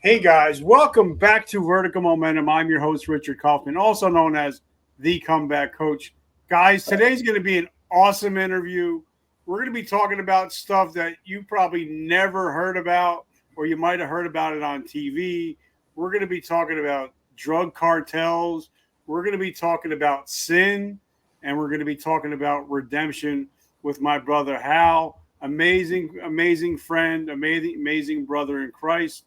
Hey guys, welcome back to Vertical Momentum. I'm your host, Richard Kaufman, also known as the Comeback Coach. Guys, today's going to be an awesome interview. We're going to be talking about stuff that you probably never heard about, or you might have heard about it on TV. We're going to be talking about drug cartels. We're going to be talking about sin, and we're going to be talking about redemption with my brother Hal. Amazing friend, amazing brother in Christ.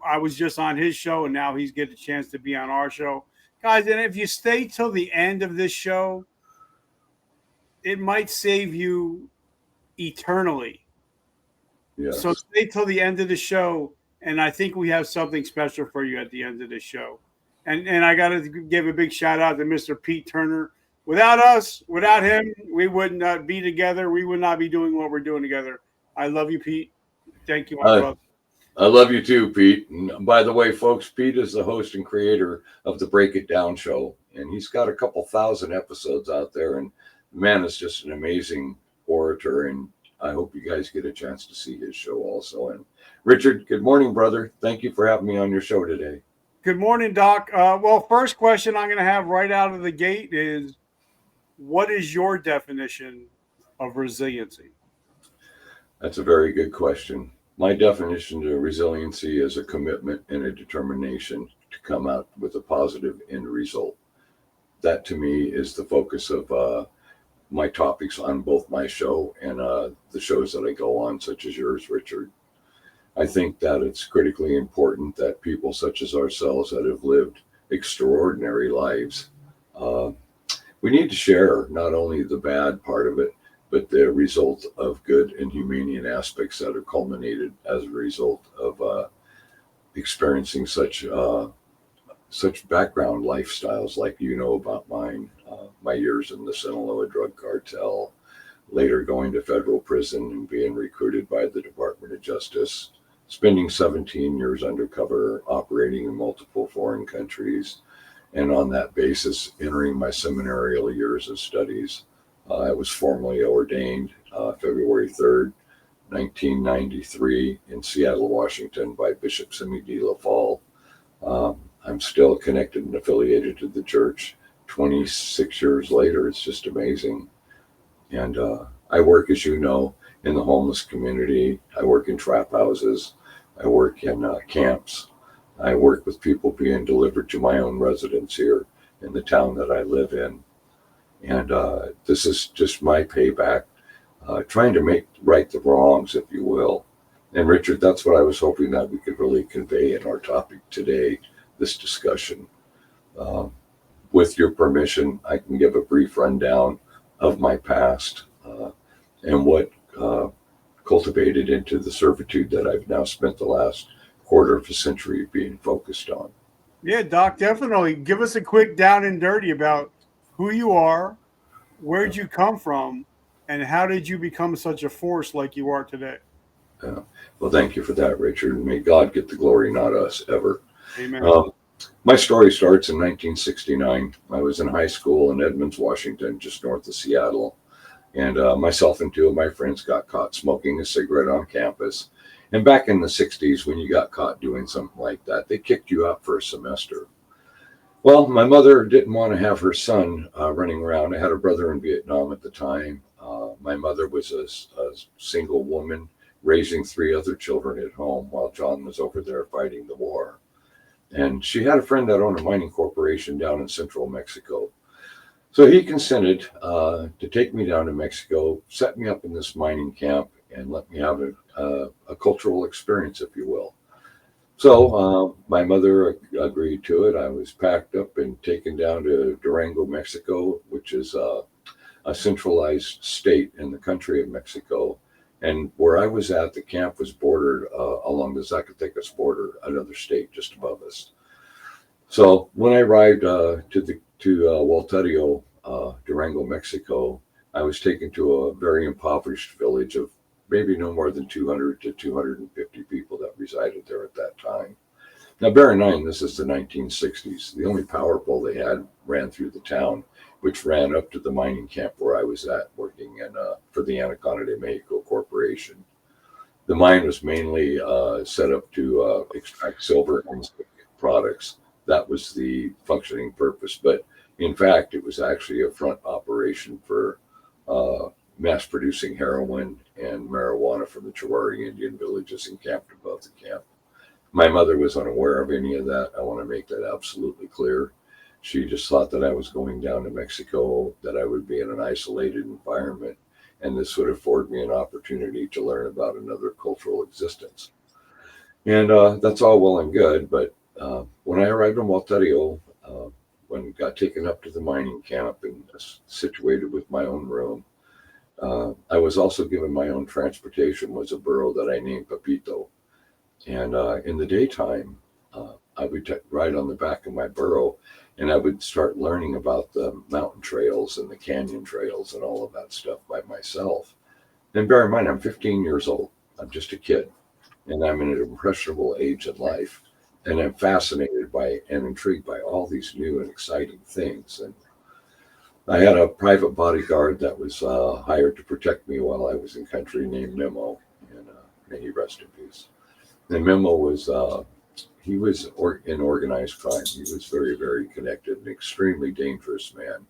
I was just on his show, and now he's getting a chance to be on our show. Guys, and if you stay till the end of this show, it might save you eternally. Yes. So stay till the end of the show, and I think we have something special for you at the end of the show. And I got to give a big shout out to Mr. Pete Turner. Without us, without him, we would not be together. We would not be doing what we're doing together. I love you, Pete. Thank you, my brother. I love you too, Pete. And by the way, folks, Pete is the host and creator of the Break It Down show, and he's got a couple thousand episodes out there. And the man is just an amazing orator, and I hope you guys get a chance to see his show also. And Richard, good morning, brother. Thank you for having me on your show today. Good morning, Doc. Well, first question I'm going to have right out of the gate is, what is your definition of resiliency? That's a very good question. My definition to resiliency is a commitment and a determination to come out with a positive end result. That to me is the focus of my topics on both my show and the shows that I go on, such as yours, Richard. I think that it's critically important that people such as ourselves that have lived extraordinary lives, we need to share not only the bad part of it, but the result of good and humane aspects that are culminated as a result of experiencing such background lifestyles like you know about mine, my years in the Sinaloa drug cartel, later going to federal prison and being recruited by the Department of Justice, spending 17 years undercover, operating in multiple foreign countries, and on that basis entering my seminarial years of studies. I was formally ordained February 3rd, 1993 in Seattle, Washington by Bishop Simi D. LaFall. I'm still connected and affiliated to the church 26 years later. It's just amazing. And I work, as you know, in the homeless community. I work in trap houses. I work in camps. I work with people being delivered to my own residence here in the town that I live in. And this is just my payback, trying to make right the wrongs, if you will. And Richard, that's what I was hoping that we could really convey in our topic today, this discussion. With your permission, I can give a brief rundown of my past and what cultivated into the servitude that I've now spent the last quarter of a century being focused on. Yeah, Doc, definitely. Give us a quick down and dirty about who you are, where'd you come from, and how did you become such a force like you are today? Well, thank you for that, Richard. May God get the glory, not us, ever. Amen. My story starts in 1969. I was in high school in Edmonds, Washington, just north of Seattle. And myself and two of my friends got caught smoking a cigarette on campus. And back in the 60s, when you got caught doing something like that, they kicked you out for a semester. Well, my mother didn't want to have her son running around. I had a brother in Vietnam at the time. My mother was a single woman raising three other children at home while John was over there fighting the war. And she had a friend that owned a mining corporation down in central Mexico. So he consented to take me down to Mexico, set me up in this mining camp, and let me have a cultural experience, if you will. So my mother agreed to it. I was packed up and taken down to Durango, Mexico, which is a centralized state in the country of Mexico. And where I was at, the camp was bordered along the Zacatecas border, another state just above us. So when I arrived to Walterio, Durango, Mexico, I was taken to a very impoverished village of maybe no more than 200 to 250 people that resided there at that time. Now, bear in mind, this is the 1960s. The only power pole they had ran through the town, which ran up to the mining camp where I was at, working for the Anaconda de Mexico Corporation. The mine was mainly set up to extract silver and zinc products. That was the functioning purpose. But in fact, it was actually a front operation for mass producing heroin and marijuana from the Chawari Indian villages encamped above the camp. My mother was unaware of any of that. I want to make that absolutely clear. She just thought that I was going down to Mexico, that I would be in an isolated environment, and this would afford me an opportunity to learn about another cultural existence. And that's all well and good, but when I arrived in Walterio, when I got taken up to the mining camp and situated with my own room, I was also given my own transportation, was a burro that I named Pepito. And in the daytime, I would ride on the back of my burro, and I would start learning about the mountain trails and the canyon trails and all of that stuff by myself. And bear in mind, I'm 15 years old. I'm just a kid, and I'm in an impressionable age in life. And I'm fascinated by and intrigued by all these new and exciting things. And I had a private bodyguard that was hired to protect me while I was in country named Memo, and may he rest in peace. And Memo was he was in organized crime. He was very, very connected, an extremely dangerous man,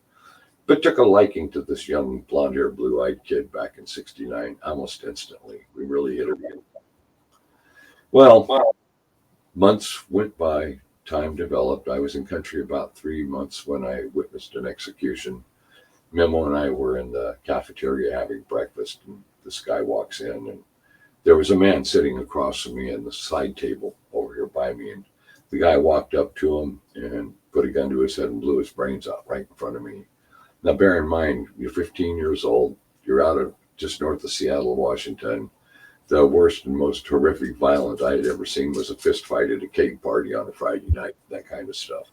but took a liking to this young blonde-haired, blue-eyed kid back in '69 almost instantly. We really hit it. Well, months went by, time developed. I was in country about 3 months when I witnessed an execution. Memo and I were in the cafeteria having breakfast, and this guy walks in, and there was a man sitting across from me in the side table over here by me, and the guy walked up to him and put a gun to his head and blew his brains out right in front of me. Now, bear in mind, you're 15 years old. You're out of just north of Seattle, Washington. The worst and most horrific violence I had ever seen was a fist fight at a cake party on a Friday night, that kind of stuff.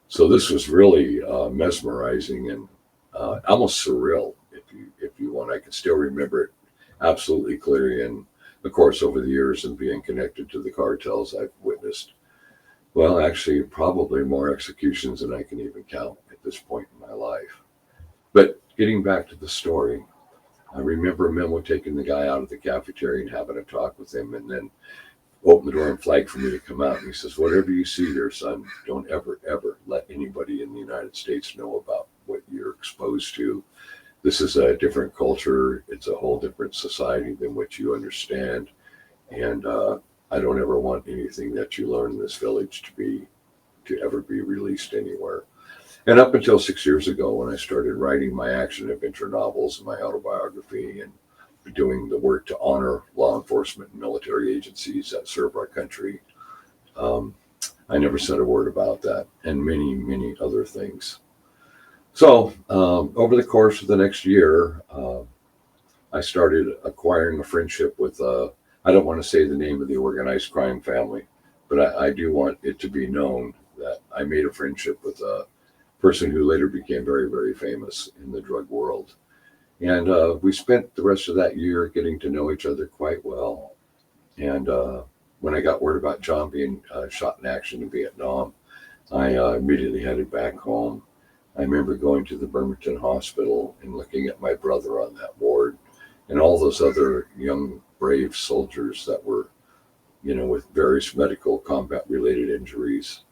So this was really mesmerizing and almost surreal, if you want. I can still remember it absolutely clearly. And of course, over the years and being connected to the cartels, I've witnessed, well, actually, probably more executions than I can even count at this point in my life. But getting back to the story, I remember Memo taking the guy out of the cafeteria and having a talk with him, and then opened the door and flagged for me to come out. And he says, whatever you see there, son, don't ever, ever let anybody in the United States know about what you're exposed to. This is a different culture. It's a whole different society than what you understand. And I don't ever want anything that you learn in this village to ever be released anywhere. And up until 6 years ago, when I started writing my action adventure novels and my autobiography and doing the work to honor law enforcement and military agencies that serve our country, I never said a word about that, and many, many other things. So over the course of the next year, I started acquiring a friendship with, I don't want to say the name of the organized crime family, but I do want it to be known that I made a friendship with a person who later became very, very famous in the drug world. And we spent the rest of that year getting to know each other quite well. And when I got word about John being shot in action in Vietnam, I immediately headed back home. I remember going to the Bremerton Hospital and looking at my brother on that ward and all those other young, brave soldiers that were, with various medical combat related injuries.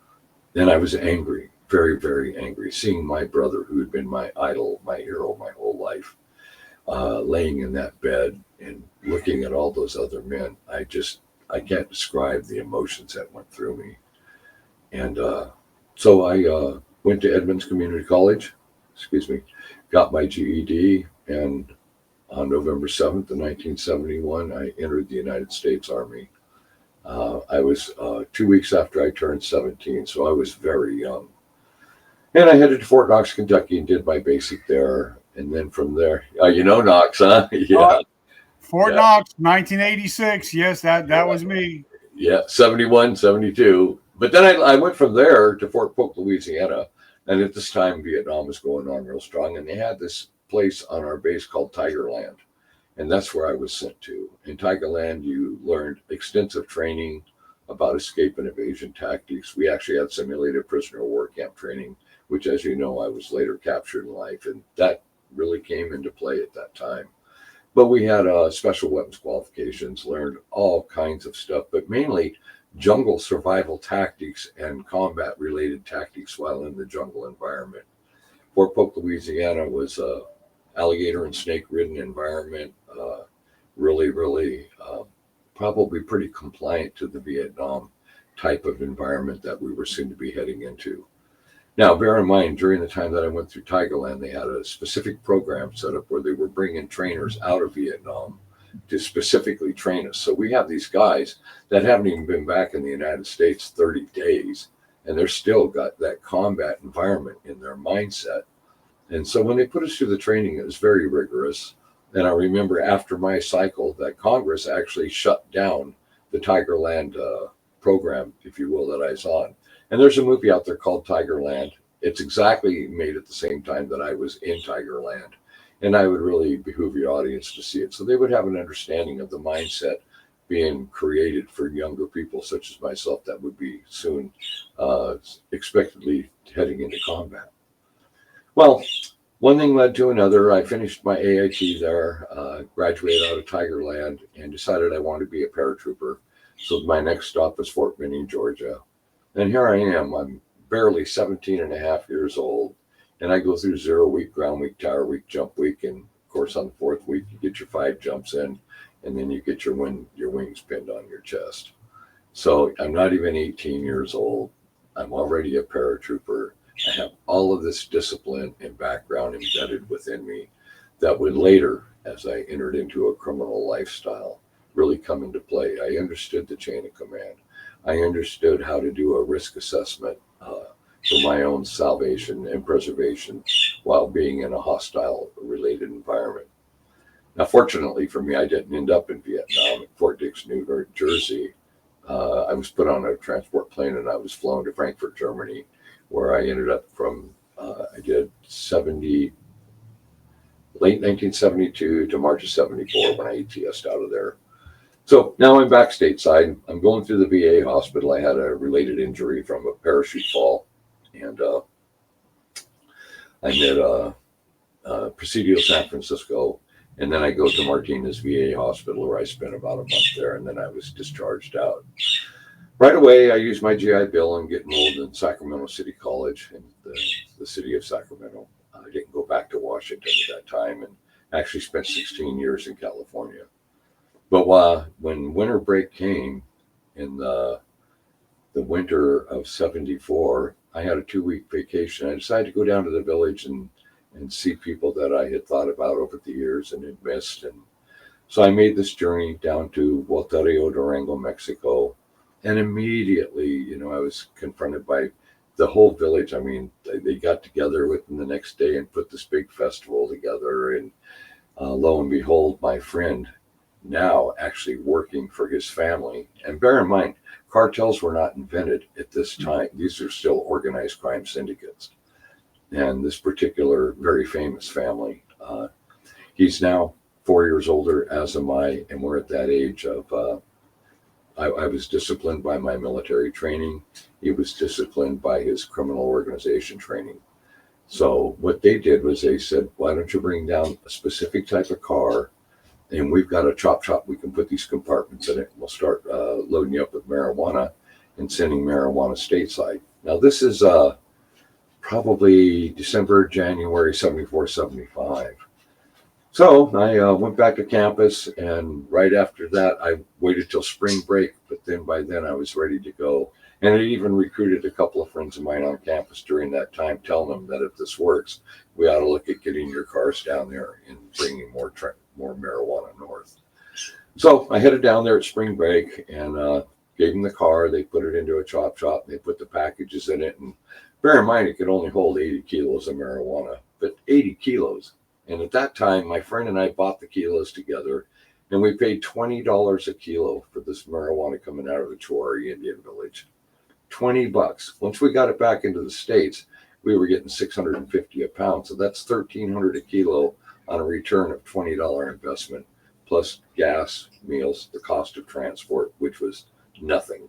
And I was angry, very, very angry, seeing my brother, who had been my idol, my hero, my whole life, laying in that bed and looking at all those other men. I can't describe the emotions that went through me. And so I went to Edmonds Community College, got my GED, and on November 7th of 1971, I entered the United States Army. I was 2 weeks after I turned 17, so I was very young. And I headed to Fort Knox, Kentucky, and did my basic there. And then from there, Knox, huh? Yeah. Fort Knox, 1986. Yes, that was me. Yeah, 71, 72. But then I went from there to Fort Polk, Louisiana. And at this time, Vietnam was going on real strong. And they had this place on our base called Tigerland. And that's where I was sent to. In Tigerland, you learned extensive training about escape and evasion tactics. We actually had simulated prisoner of war camp training, which, as you know, I was later captured in life. And that really came into play at that time. But we had special weapons qualifications, learned all kinds of stuff, but mainly jungle survival tactics and combat related tactics while in the jungle environment. Fort Polk, Louisiana was a alligator and snake ridden environment, really probably pretty compliant to the Vietnam type of environment that we were soon to be heading into. Now, bear in mind, during the time that I went through Tigerland, they had a specific program set up where they were bringing trainers out of Vietnam to specifically train us. So we have these guys that haven't even been back in the United States 30 days, and they're still got that combat environment in their mindset. And so when they put us through the training, it was very rigorous. And I remember after my cycle that Congress actually shut down the Tigerland program, if you will, that I was on. And there's a movie out there called Tigerland. It's exactly made at the same time that I was in Tigerland. And I would really behoove your audience to see it. So they would have an understanding of the mindset being created for younger people such as myself that would be soon expectedly heading into combat. Well, one thing led to another. I finished my AIT there, graduated out of Tigerland, and decided I wanted to be a paratrooper. So my next stop was Fort Benning, Georgia. And here I am. I'm barely 17 and a half years old. And I go through 0 week, ground week, tower week, jump week. And of course, on the 4th week, you get your 5 jumps in, and then you get your wings pinned on your chest. So I'm not even 18 years old. I'm already a paratrooper. I have all of this discipline and background embedded within me that would later, as I entered into a criminal lifestyle, really come into play. I understood the chain of command. I understood how to do a risk assessment for my own salvation and preservation while being in a hostile related environment. Now, fortunately for me, I didn't end up in Vietnam at Fort Dix, New Jersey. I was put on a transport plane and I was flown to Frankfurt, Germany, where I ended up from, I did late 1972 to March of 74 when I ATS'd out of there. So now I'm back stateside. I'm going through the VA hospital. I had a related injury from a parachute fall, and I'm at Presidio, San Francisco, and then I go to Martinez VA hospital where I spent about a month there, and then I was discharged out. Right away, I used my GI Bill and get enrolled in Sacramento City College in the city of Sacramento. I didn't go back to Washington at that time and actually spent 16 years in California. But when winter break came in the winter of 74, I had a 2-week vacation. I decided to go down to the village and see people that I had thought about over the years and had missed. And so I made this journey down to Walterio, Durango, Mexico. And immediately, I was confronted by the whole village. I mean, they got together within the next day and put this big festival together. And lo and behold, my friend, now actually working for his family. And bear in mind, cartels were not invented at this time. These are still organized crime syndicates. And this particular very famous family, he's now 4 years older, as am I, and we're at that age of, I was disciplined by my military training. He was disciplined by his criminal organization training. So what they did was they said, why don't you bring down a specific type of car, and we've got a chop shop. We can put these compartments in it. We'll start loading you up with marijuana and sending marijuana stateside. Now, this is probably December, January, 74, 75. So I went back to campus, and right after that, I waited till spring break. But then by then, I was ready to go. And I even recruited a couple of friends of mine on campus during that time, telling them that if this works, we ought to look at getting your cars down there and bringing more marijuana north. So I headed down there at spring break and gave them the car. They put it into a chop shop. They put the packages in it. And bear in mind, it could only hold 80 kilos of marijuana, but 80 kilos. And at that time, my friend and I bought the kilos together, and we paid $20 a kilo for this marijuana coming out of the Chouari Indian village. $20. Once we got it back into the States, we were getting $650 a pound. So that's $1,300 a kilo on a return of $20 investment, plus gas, meals, the cost of transport, which was nothing.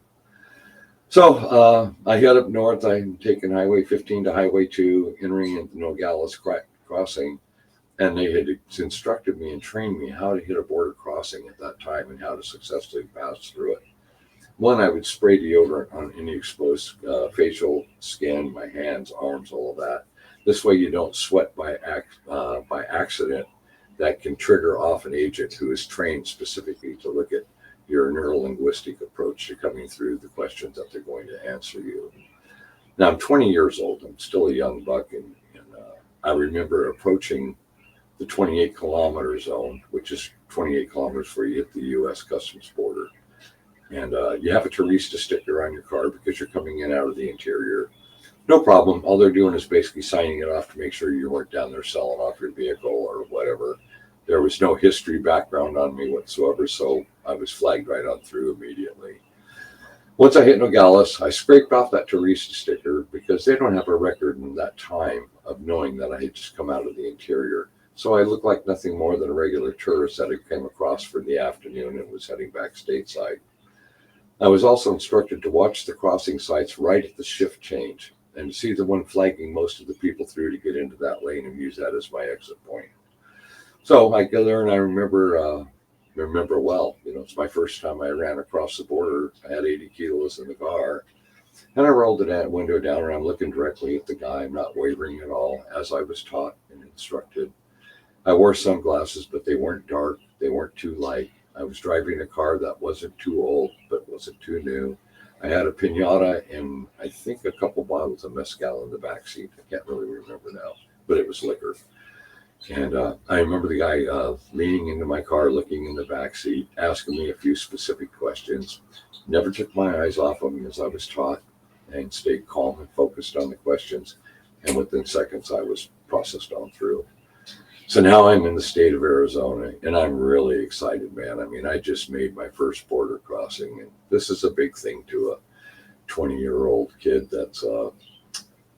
So I head up north. I'm taking Highway 15 to Highway 2, entering into Nogales crossing. And they had instructed me and trained me how to hit a border crossing at that time and how to successfully pass through it. One, I would spray deodorant on any exposed facial skin, my hands, arms, all of that. This way you don't sweat by accident. That can trigger off an agent who is trained specifically to look at your neurolinguistic approach to coming through the questions that they're going to answer you. Now, I'm 20 years old. I'm still a young buck, and I remember approaching the 28-kilometer zone, which is 28 kilometers before you hit the U.S. Customs border. And you have a turista sticker on your car because you're coming in out of the interior. No problem. All they're doing is basically signing it off to make sure you weren't down there selling off your vehicle or whatever. There was no history background on me whatsoever, so I was flagged right on through immediately. Once I hit Nogales, I scraped off that turista sticker because they don't have a record in that time of knowing that I had just come out of the interior. So I looked like nothing more than a regular tourist that had come across for the afternoon and was heading back stateside. I was also instructed to watch the crossing sites right at the shift change and see the one flagging most of the people through to get into that lane and use that as my exit point. So I go there and I remember well, it's my first time I ran across the border. I had 80 kilos in the car and I rolled the window down and I'm looking directly at the guy. I'm not wavering at all as I was taught and instructed. I wore sunglasses, but they weren't dark. They weren't too light. I was driving a car that wasn't too old, but wasn't too new. I had a piñata and I think a couple bottles of mezcal in the backseat. I can't really remember now, but it was liquor. And I remember the guy leaning into my car, looking in the backseat, asking me a few specific questions. Never took my eyes off him as I was taught and stayed calm and focused on the questions. And within seconds, I was processed on through. So now I'm in the state of Arizona and I'm really excited, man. I mean, I just made my first border crossing and this is a big thing to a 20-year-old kid that's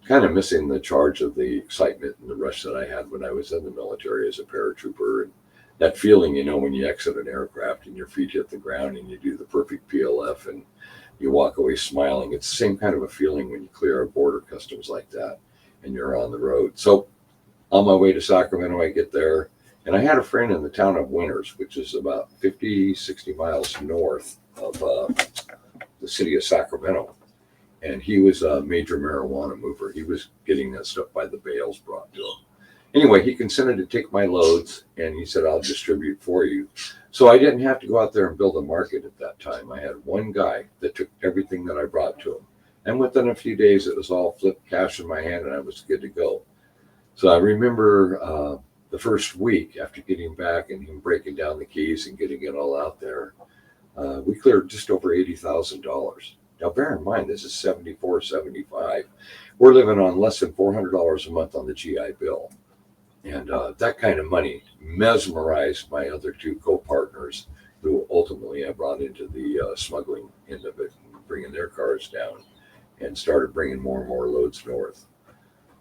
kind of missing the charge of the excitement and the rush that I had when I was in the military as a paratrooper. And that feeling, when you exit an aircraft and your feet hit the ground and you do the perfect PLF and you walk away smiling. It's the same kind of a feeling when you clear a border customs like that and you're on the road. So on my way to Sacramento, I get there, and I had a friend in the town of Winters, which is about 50, 60 miles north of the city of Sacramento. And he was a major marijuana mover. He was getting that stuff by the bales brought to him. Anyway, he consented to take my loads, and he said, I'll distribute for you. So I didn't have to go out there and build a market at that time. I had one guy that took everything that I brought to him. And within a few days, it was all flipped cash in my hand, and I was good to go. So I remember the first week after getting back and him breaking down the keys and getting it all out there, we cleared just over $80,000. Now, bear in mind, this is 74, 75. We're living on less than $400 a month on the GI Bill. And that kind of money mesmerized my other two co-partners who ultimately I brought into the smuggling end of it, bringing their cars down and started bringing more and more loads north.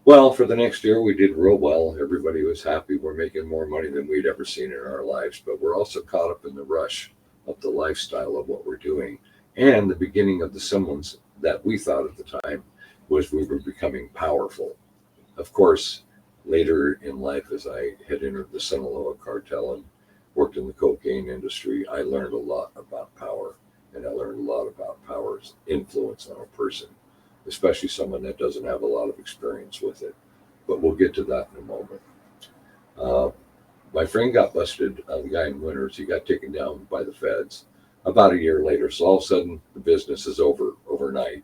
Well, for the next year, we did real well. Everybody was happy. We're making more money than we'd ever seen in our lives, but we're also caught up in the rush of the lifestyle of what we're doing. And the beginning of the semblance that we thought at the time was we were becoming powerful. Of course, later in life, as I had entered the Sinaloa cartel and worked in the cocaine industry, I learned a lot about power. And I learned a lot about power's influence on a person, especially someone that doesn't have a lot of experience with it. But we'll get to that in a moment. My friend got busted, the guy in Winters. He got taken down by the feds about a year later. So all of a sudden, the business is over overnight.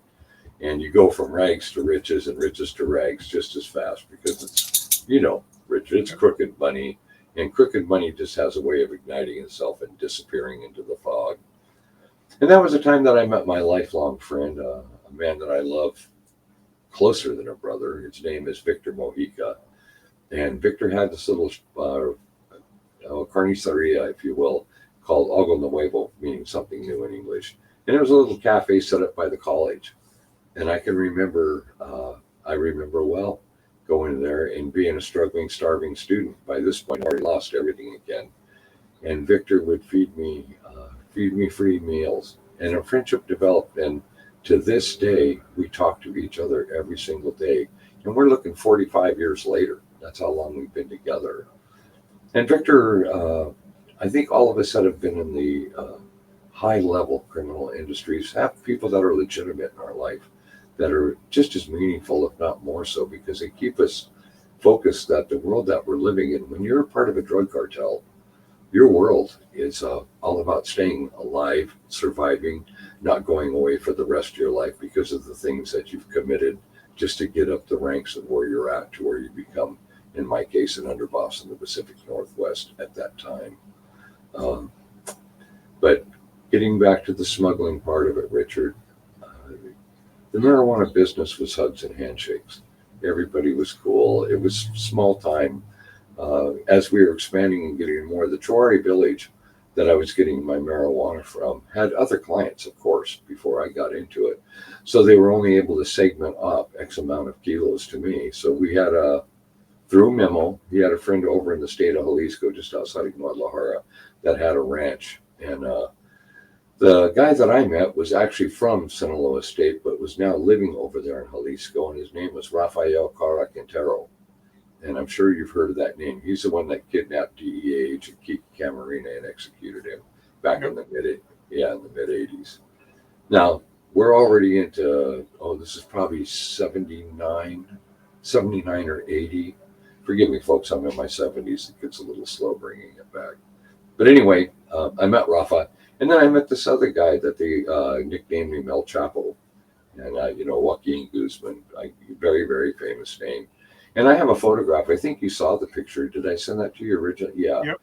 And you go from rags to riches and riches to rags just as fast because it's, Richard, it's crooked money. And crooked money just has a way of igniting itself and disappearing into the fog. And that was a time that I met my lifelong friend, a man that I love closer than a brother. His name is Victor Mojica. And Victor had this little carniceria, if you will, called Algo Nuevo, meaning something new in English. And it was a little cafe set up by the college. And I can remember, well, going there and being a struggling, starving student. By this point, I already lost everything again. And Victor would feed me free meals. And a friendship developed. And to this day, we talk to each other every single day. And we're looking 45 years later. That's how long we've been together. And Victor, I think all of us that have been in the high-level criminal industries have people that are legitimate in our life that are just as meaningful, if not more so, because they keep us focused that the world that we're living in, when you're a part of a drug cartel, your world is all about staying alive, surviving, not going away for the rest of your life because of the things that you've committed just to get up the ranks of where you're at to where you become, in my case, an underboss in the Pacific Northwest at that time. Um, but getting back to the smuggling part of it, Richard, the marijuana business was hugs and handshakes. Everybody was cool. It was small time. As we were expanding and getting more, the Troy village that I was getting my marijuana from had other clients, of course, before I got into it. So they were only able to segment up X amount of kilos to me. So we had through memo, he had a friend over in the state of Jalisco, just outside of Guadalajara, that had a ranch. And the guy that I met was actually from Sinaloa State, but was now living over there in Jalisco. And his name was Rafael Cara Quintero. And I'm sure you've heard of that name. He's the one that kidnapped DEA agent Kiki Camarena and executed him back in the mid 80s. Now we're already into this is probably 79 or 80. Forgive me, folks. I'm in my 70s. It gets a little slow bringing it back. But anyway, I met Rafa, and then I met this other guy that they nicknamed him El Chapo, and Joaquin Guzman, very very famous name. And I have a photograph. I think you saw the picture. Did I send that to you originally? Yeah. Yep.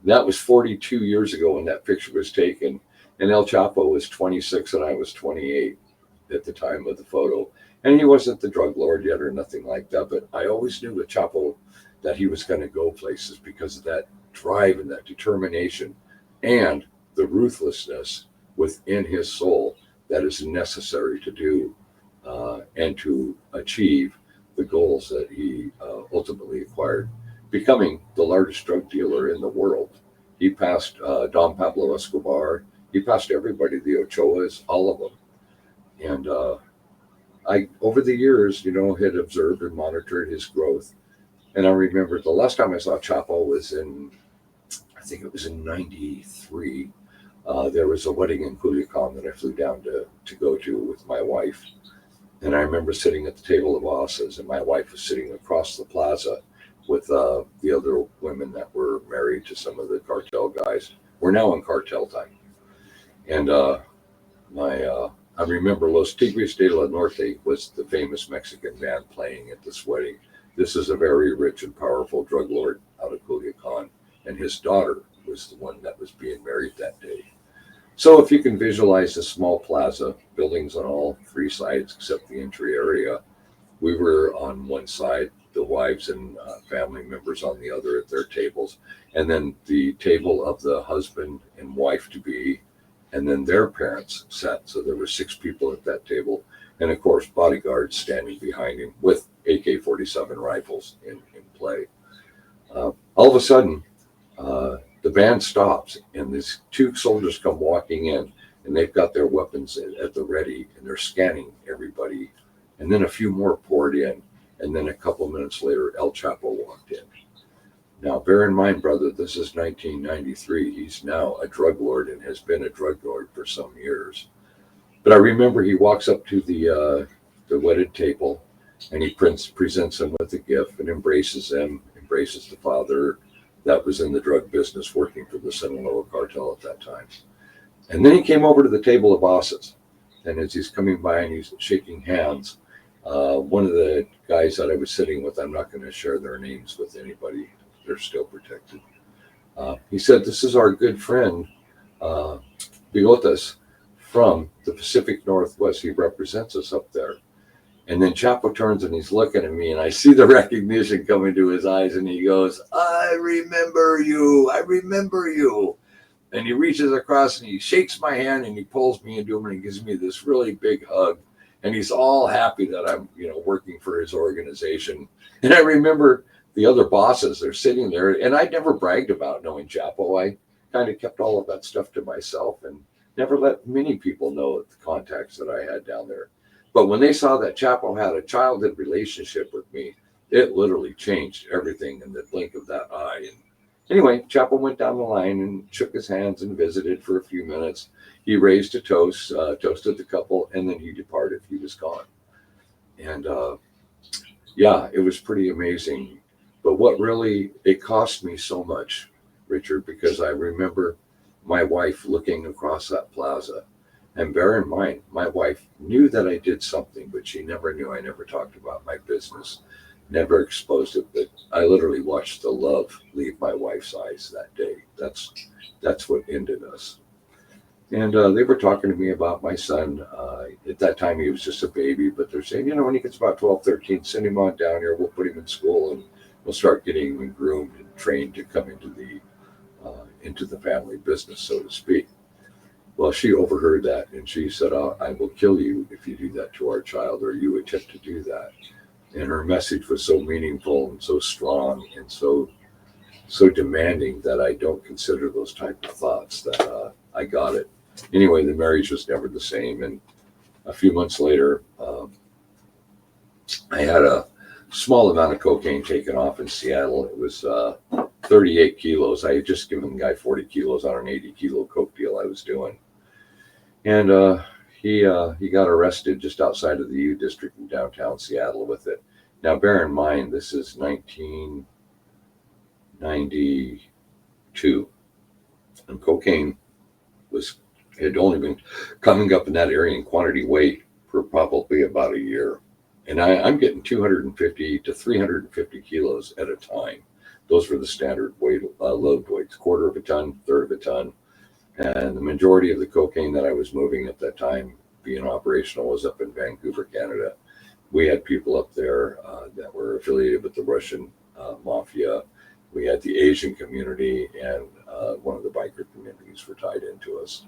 That was 42 years ago when that picture was taken. And El Chapo was 26 and I was 28 at the time of the photo. And he wasn't the drug lord yet or nothing like that. But I always knew with Chapo that he was going to go places because of that drive and that determination and the ruthlessness within his soul that is necessary to do and to achieve the goals that he ultimately acquired, becoming the largest drug dealer in the world. He passed Don Pablo Escobar. He passed everybody, the Ochoas, all of them. And I, over the years, had observed and monitored his growth. And I remember the last time I saw Chapo was I think it was in '93. There was a wedding in Culiacan that I flew down to go to with my wife. And I remember sitting at the table of bosses, and my wife was sitting across the plaza with the other women that were married to some of the cartel guys. We're now in cartel time. And I remember Los Tigres de la Norte was the famous Mexican band playing at this wedding. This is a very rich and powerful drug lord out of Culiacan, and his daughter was the one that was being married that day. So if you can visualize a small plaza, buildings on all three sides except the entry area, we were on one side, the wives and family members on the other at their tables, and then the table of the husband and wife to be, and then their parents sat. So there were 6 people at that table, and of course bodyguards standing behind him with AK-47 rifles in play. All of a sudden, the band stops and these 2 soldiers come walking in, and they've got their weapons at the ready, and they're scanning everybody. And then a few more poured in, and then a couple minutes later, El Chapo walked in. Now, bear in mind, brother, this is 1993. He's now a drug lord and has been a drug lord for some years. But I remember he walks up to the wedded table, and he presents them with a gift and embraces them, embraces the father that was in the drug business working for the Sinaloa cartel at that time. And then he came over to the table of bosses. And as he's coming by and he's shaking hands, one of the guys that I was sitting with, I'm not going to share their names with anybody. They're still protected. He said, "This is our good friend, Bigotas, from the Pacific Northwest. He represents us up there." And then Chapo turns and he's looking at me, and I see the recognition coming to his eyes, and he goes, "I remember you. I remember you." And he reaches across and he shakes my hand and he pulls me into him and he gives me this really big hug. And he's all happy that I'm, working for his organization. And I remember the other bosses, they're sitting there, and I never bragged about knowing Chapo. I kind of kept all of that stuff to myself and never let many people know the contacts that I had down there. But when they saw that Chapo had a childhood relationship with me, it literally changed everything in the blink of that eye. Anyway, Chapo went down the line and shook his hands and visited for a few minutes. He raised a toast, toasted the couple, and then he departed. He was gone. And yeah, it was pretty amazing. But what really, it cost me so much, Richard, because I remember my wife looking across that plaza. And bear in mind, my wife knew that I did something, but she never knew. I never talked about my business, never exposed it. But I literally watched the love leave my wife's eyes that day. That's what ended us. And they were talking to me about my son. At that time, he was just a baby, but they're saying, when he gets about 12, 13, send him on down here. We'll put him in school and we'll start getting him groomed and trained to come into the family business, so to speak. Well, she overheard that and she said, I will kill you if you do that to our child or you attempt to do that. And her message was so meaningful and so strong and so demanding that I don't consider those type of thoughts that I got it. Anyway, the marriage was never the same. And a few months later, I had a small amount of cocaine taken off in Seattle. It was 38 kilos. I had just given the guy 40 kilos on an 80-kilo coke deal I was doing. And he got arrested just outside of the U District in downtown Seattle with it. Now, bear in mind, this is 1992. And cocaine had only been coming up in that area in quantity weight for probably about a year. And I'm getting 250 to 350 kilos at a time. Those were the standard weight, load weights, quarter of a ton, third of a ton. And the majority of the cocaine that I was moving at that time, being operational, was up in Vancouver, Canada. We had people up there that were affiliated with the Russian mafia. We had the Asian community and one of the biker communities were tied into us.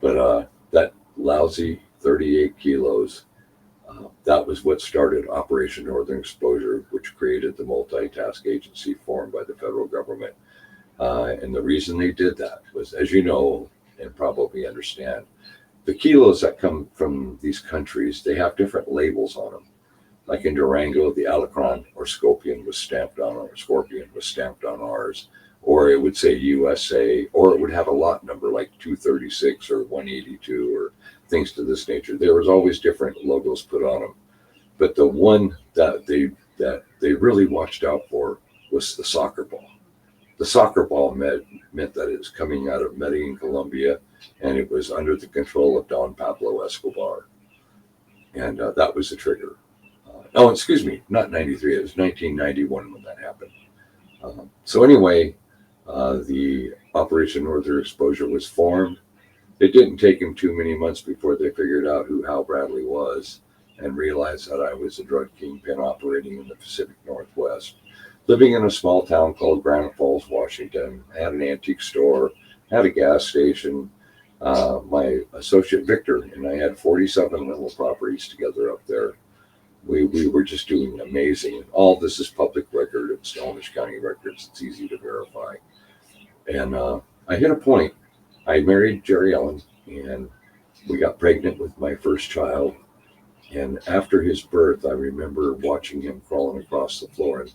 But that lousy 38 kilos, that was what started Operation Northern Exposure, which created the multitask agency formed by the federal government. And the reason they did that was, as you know, and probably understand, the kilos that come from these countries, they have different labels on them. Like in Durango, the Alacron or Scorpion was stamped on ours, or it would say USA, or it would have a lot number like 236 or 182 or things to this nature. There was always different logos put on them. But the one that they really watched out for was the soccer ball. The soccer ball meant that it was coming out of Medellin, Colombia, and it was under the control of Don Pablo Escobar. And that was the trigger. Excuse me, not 93. It was 1991 when that happened. So anyway, the Operation Northern Exposure was formed. It didn't take him too many months before they figured out who Hal Bradley was and realized that I was a drug kingpin operating in the Pacific Northwest. Living in a small town called Granite Falls, Washington. I had an antique store, had a gas station. My associate Victor and I had 47 rental properties together up there. We were just doing amazing. All this is public record. It's Snohomish County records. It's easy to verify. And I hit a point. I married Jerry Ellen, and we got pregnant with my first child. And after his birth, I remember watching him crawling across the floor in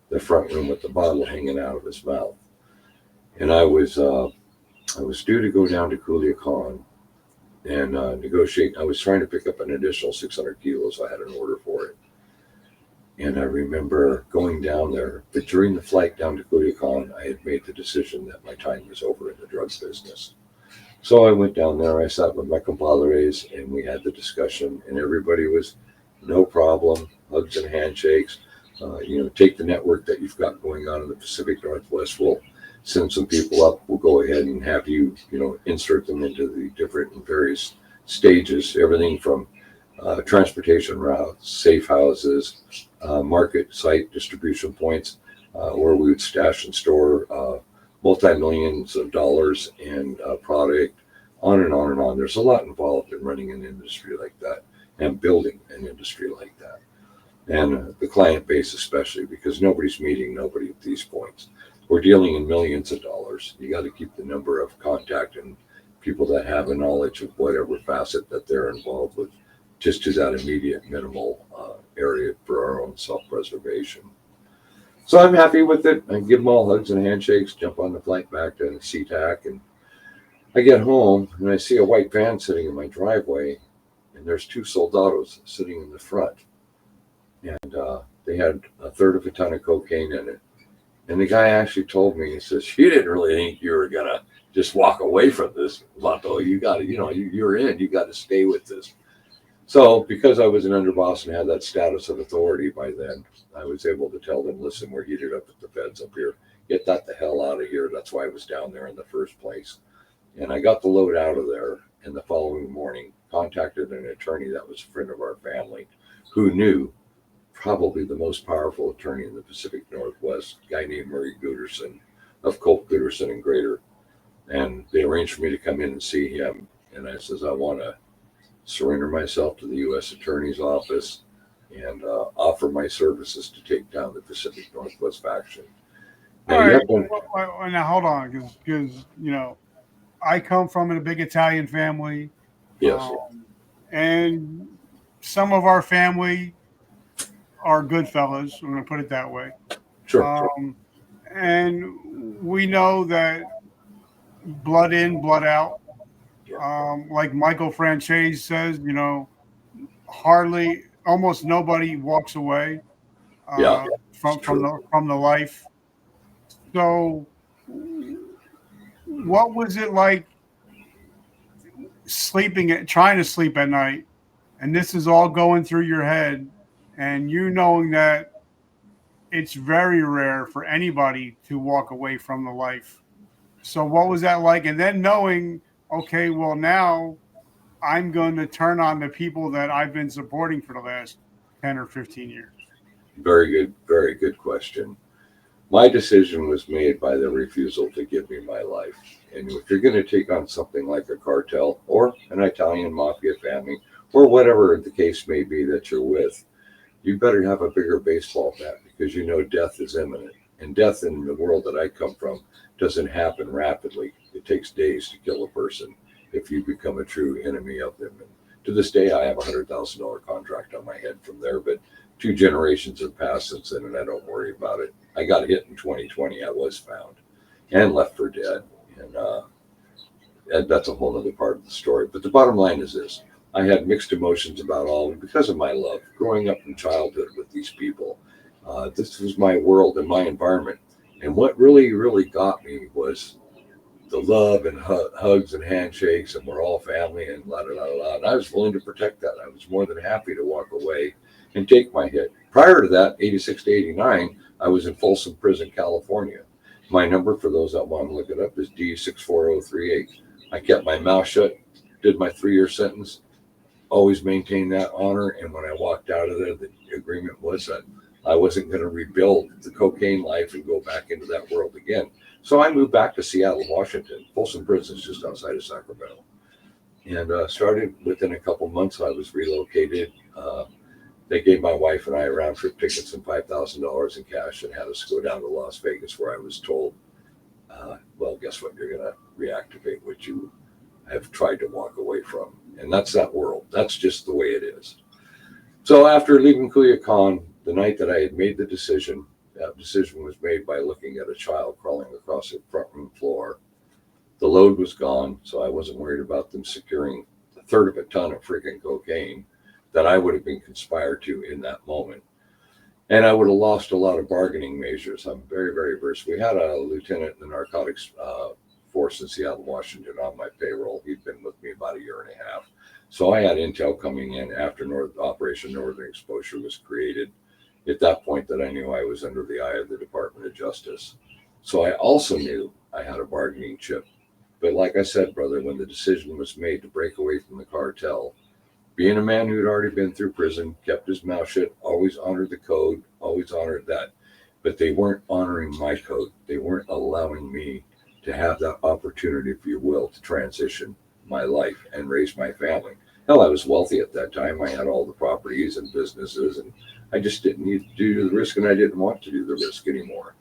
the front room with the bottle hanging out of his mouth. And I was due to go down to Culiacan and negotiate. I was trying to pick up an additional 600 kilos. I had an order for it. And I remember going down there, but during the flight down to Culiacan, I had made the decision that my time was over in the drug business. So I went down there, I sat with my compadres, and we had the discussion, and everybody was no problem, hugs and handshakes. Take the network that you've got going on in the Pacific Northwest. We'll send some people up. We'll go ahead and have you, insert them into the different and various stages, everything from transportation routes, safe houses, market site distribution points, where we would stash and store multi-millions of dollars in product, on and on and on. There's a lot involved in running an industry like that and building an industry like that. And the client base especially, because nobody's meeting nobody at these points. We're dealing in millions of dollars. You got to keep the number of contact and people that have a knowledge of whatever facet that they're involved with, just to that immediate minimal area for our own self-preservation. So I'm happy with it. I give them all hugs and handshakes, jump on the flight back to SeaTac, and I get home and I see a white van sitting in my driveway, and there's two soldados sitting in the front, and they had a third of a ton of cocaine in it. And the guy actually told me, he says, "You didn't really think you were gonna just walk away from this, Vato. You got to, you're in. You got to stay with this." So because I was an underboss and had that status of authority by then, I was able to tell them, "Listen, we're heated up at the feds up here. Get that the hell out of here." That's why I was down there in the first place. And I got the load out of there. And the following morning, contacted an attorney that was a friend of our family, who knew probably the most powerful attorney in the Pacific Northwest, a guy named Murray Gooderson of Colt Gooderson and Greater. And they arranged for me to come in and see him. And I says, "I want to surrender myself to the U.S. Attorney's Office and offer my services to take down the Pacific Northwest faction." All right. Now hold on, because I come from a big Italian family. Yes. And some of our family are good fellas. I'm going to put it that way. Sure. And we know that blood in, blood out. Like Michael Franchese says, almost nobody walks away from the life. So, what was it like trying to sleep at night, and this is all going through your head, and you knowing that it's very rare for anybody to walk away from the life? So, what was that like? And then knowing, okay, well, now I'm going to turn on the people that I've been supporting for the last 10 or 15 years. Very good question. My decision was made by the refusal to give me my life. And if you're going to take on something like a cartel or an Italian mafia family or whatever the case may be that you're with, you better have a bigger baseball bat, because death is imminent. And death in the world that I come from doesn't happen rapidly. It takes days to kill a person if you become a true enemy of them. And to this day, I have a $100,000 contract on my head from there, but 2 generations have passed since then, and I don't worry about it. I got hit in 2020. I was found and left for dead. And that's a whole other part of the story. But the bottom line is this. I had mixed emotions about all of it because of my love. Growing up in childhood with these people, this was my world and my environment. And what really, really got me was the love and hugs and handshakes, and we're all family and la, la, la, la. And I was willing to protect that. I was more than happy to walk away and take my hit. Prior to that, 86 to 89, I was in Folsom Prison, California. My number, for those that want to look it up, is D64038. I kept my mouth shut, did my 3-year sentence, always maintained that honor. And when I walked out of there, the agreement was that I wasn't going to rebuild the cocaine life and go back into that world again. So I moved back to Seattle, Washington. Folsom Prison is just outside of Sacramento. And started within a couple months, I was relocated. They gave my wife and I round trip tickets and $5,000 in cash and had us go down to Las Vegas, where I was told, well, guess what? You're going to reactivate what you have tried to walk away from. And that's that world. That's just the way it is. So after leaving Culiacan, the night that I had made the decision, that decision was made by looking at a child crawling across the front room floor. The load was gone, so I wasn't worried about them securing a third of a ton of freaking cocaine that I would have been conspired to in that moment. And I would have lost a lot of bargaining measures. I'm very, very versed. We had a lieutenant in the narcotics force in Seattle, Washington on my payroll. He'd been with me about 1.5 years. So I had intel coming in after Operation Northern Exposure was created. At that point that I knew I was under the eye of the Department of Justice. So I also knew I had a bargaining chip. But like I said, brother, when the decision was made to break away from the cartel, being a man who had already been through prison, kept his mouth shut, always honored the code, always honored that. But they weren't honoring my code. They weren't allowing me to have that opportunity, if you will, to transition my life and raise my family. Hell, I was wealthy at that time. I had all the properties and businesses, and I just didn't need to do the risk, and I didn't want to do the risk anymore.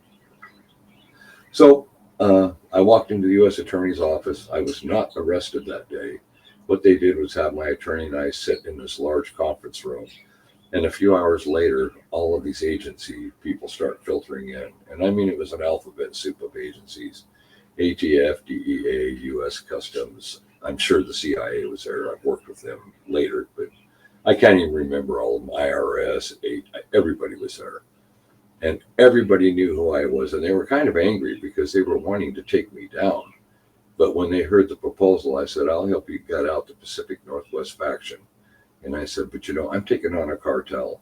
So I walked into the U.S. Attorney's office. I was not arrested that day. What they did was have my attorney and I sit in this large conference room. And a few hours later, all of these agency people start filtering in. And I mean, it was an alphabet soup of agencies: ATF, DEA, US Customs. I'm sure the CIA was there. I've worked with them later, but I can't even remember all of them. IRS, everybody was there. And everybody knew who I was. And they were kind of angry because they were wanting to take me down. But when they heard the proposal, I said, I'll help you get out the Pacific Northwest faction. And I said, but I'm taking on a cartel.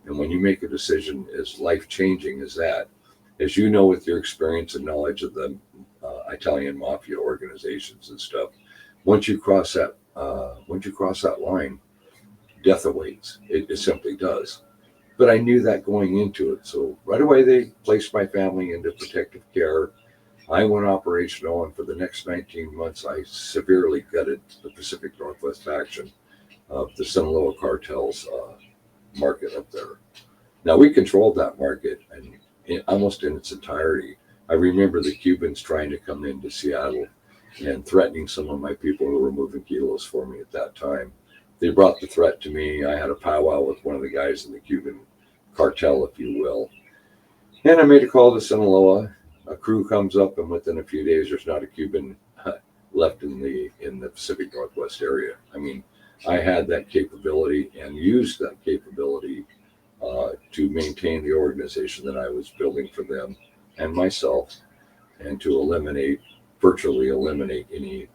And when you make a decision as life-changing as that, as you know, with your experience and knowledge of the Italian mafia organizations and stuff, once you cross that line, death awaits. It simply does. But I knew that going into it. So right away, they placed my family into protective care. I went operational, and for the next 19 months, I severely gutted the Pacific Northwest faction of the Sinaloa cartel's market up there. Now, we controlled that market and almost in its entirety. I remember the Cubans trying to come into Seattle and threatening some of my people who were moving kilos for me at that time. They brought the threat to me. I had a powwow with one of the guys in the Cuban cartel, if you will. And I made a call to Sinaloa. A crew comes up, and within a few days, there's not a Cuban left in the Pacific Northwest area. I mean, I had that capability and used that capability to maintain the organization that I was building for them and myself, and to virtually eliminate any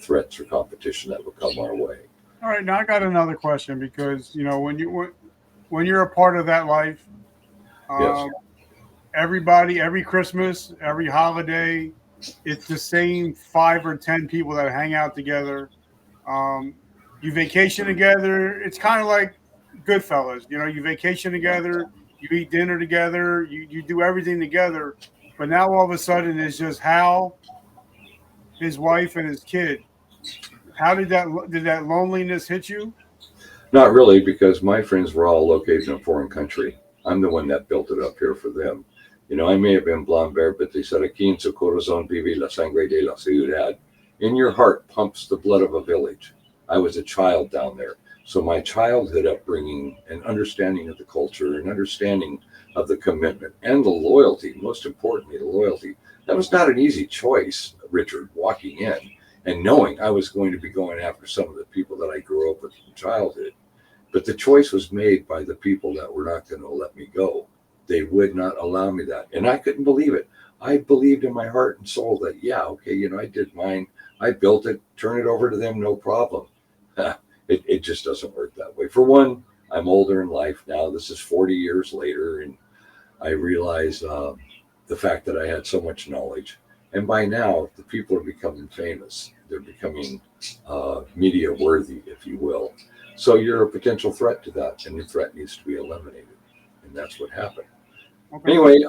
threats or competition that would come our way. All right, now I got another question, because when you're a part of that life, Yes. everybody, every Christmas, every holiday, it's the same 5 or 10 people that hang out together. You vacation together. It's kind of like Goodfellas. You vacation together, you eat dinner together, you do everything together. But now all of a sudden it's just Hal, his wife, and his kid. How did that loneliness hit you? Not really, because my friends were all located in a foreign country. I'm the one that built it up here for them. I may have been blonde bear, but they said, aquí en su corazón vive la sangre de la ciudad. In your heart pumps the blood of a village. I was a child down there. So my childhood upbringing and understanding of the culture and understanding of the commitment and the loyalty, most importantly, the loyalty, that was not an easy choice, Richard, walking in and knowing I was going to be going after some of the people that I grew up with from childhood. But the choice was made by the people that were not going to let me go. They would not allow me that. And I couldn't believe it. I believed in my heart and soul that, yeah, okay, I did mine. I built it, turn it over to them, no problem. It just doesn't work that way. For one, I'm older in life now. This is 40 years later, and I realize the fact that I had so much knowledge. And by now, the people are becoming famous. They're becoming media worthy, if you will. So you're a potential threat to that, and the threat needs to be eliminated. And that's what happened. Okay. Anyway,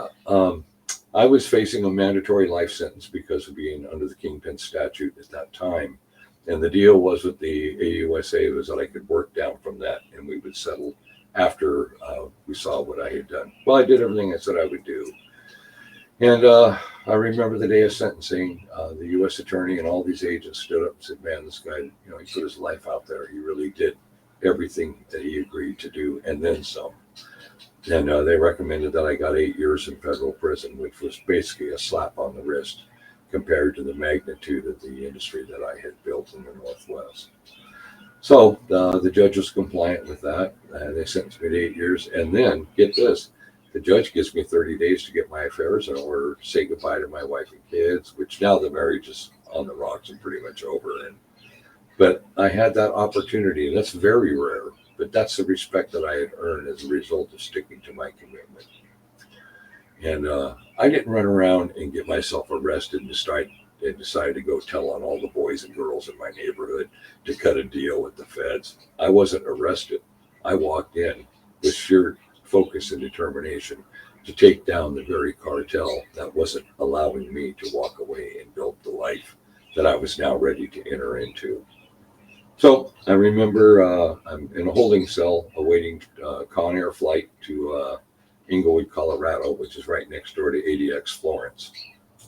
I was facing a mandatory life sentence because of being under the Kingpin statute at that time. And the deal was with the AUSA was that I could work down from that, and we would settle after we saw what I had done. Well, I did everything I said I would do. And I remember the day of sentencing, the U.S. attorney and all these agents stood up and said, man, this guy, he put his life out there. He really did everything that he agreed to do, and then some. And they recommended that I got 8 years in federal prison, which was basically a slap on the wrist compared to the magnitude of the industry that I had built in the Northwest. So the judge was compliant with that. They sentenced me to 8 years. And then, get this, the judge gives me 30 days to get my affairs in order, say goodbye to my wife and kids, which now the marriage is on the rocks and pretty much over. But I had that opportunity, and that's very rare. But that's the respect that I had earned as a result of sticking to my commitment. And I didn't run around and get myself arrested and decide to go tell on all the boys and girls in my neighborhood to cut a deal with the feds. I wasn't arrested. I walked in with sheer focus and determination to take down the very cartel that wasn't allowing me to walk away and build the life that I was now ready to enter into. So I remember I'm in a holding cell awaiting Con Air flight to Inglewood, Colorado, which is right next door to ADX Florence.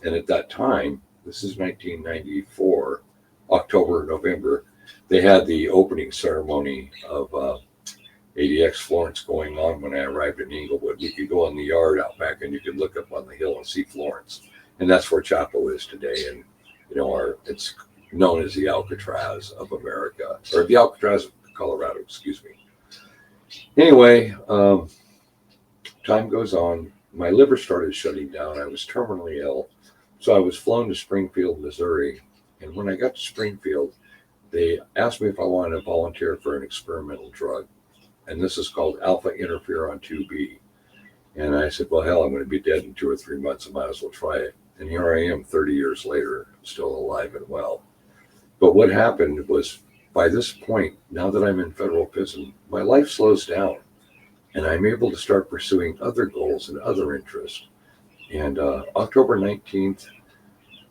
And at that time, this is 1994, October, November, they had the opening ceremony of ADX Florence going on when I arrived in Inglewood. We could go in the yard out back and you could look up on the hill and see Florence. And that's where Chapo is today. And, it's known as the Alcatraz of America, or the Alcatraz of Colorado, excuse me. Anyway, time goes on. My liver started shutting down. I was terminally ill. So I was flown to Springfield, Missouri. And when I got to Springfield, they asked me if I wanted to volunteer for an experimental drug. And this is called alpha interferon 2B. And I said, well, hell, I'm going to be dead in 2 or 3 months. I might as well try it. And here I am 30 years later, still alive and well. But what happened was, by this point, now that I'm in federal prison, my life slows down. And I'm able to start pursuing other goals and other interests. And October 19th,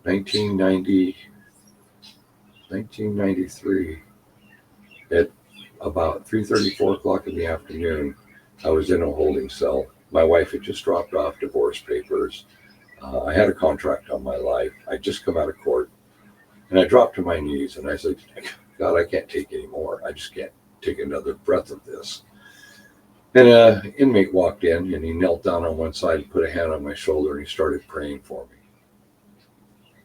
1993, at about 3:30, 4 o'clock in the afternoon, I was in a holding cell. My wife had just dropped off divorce papers. I had a contract on my life. I'd just come out of court. And I dropped to my knees and I said, God, I can't take any more. I just can't take another breath of this. And an inmate walked in and he knelt down on one side and put a hand on my shoulder and he started praying for me.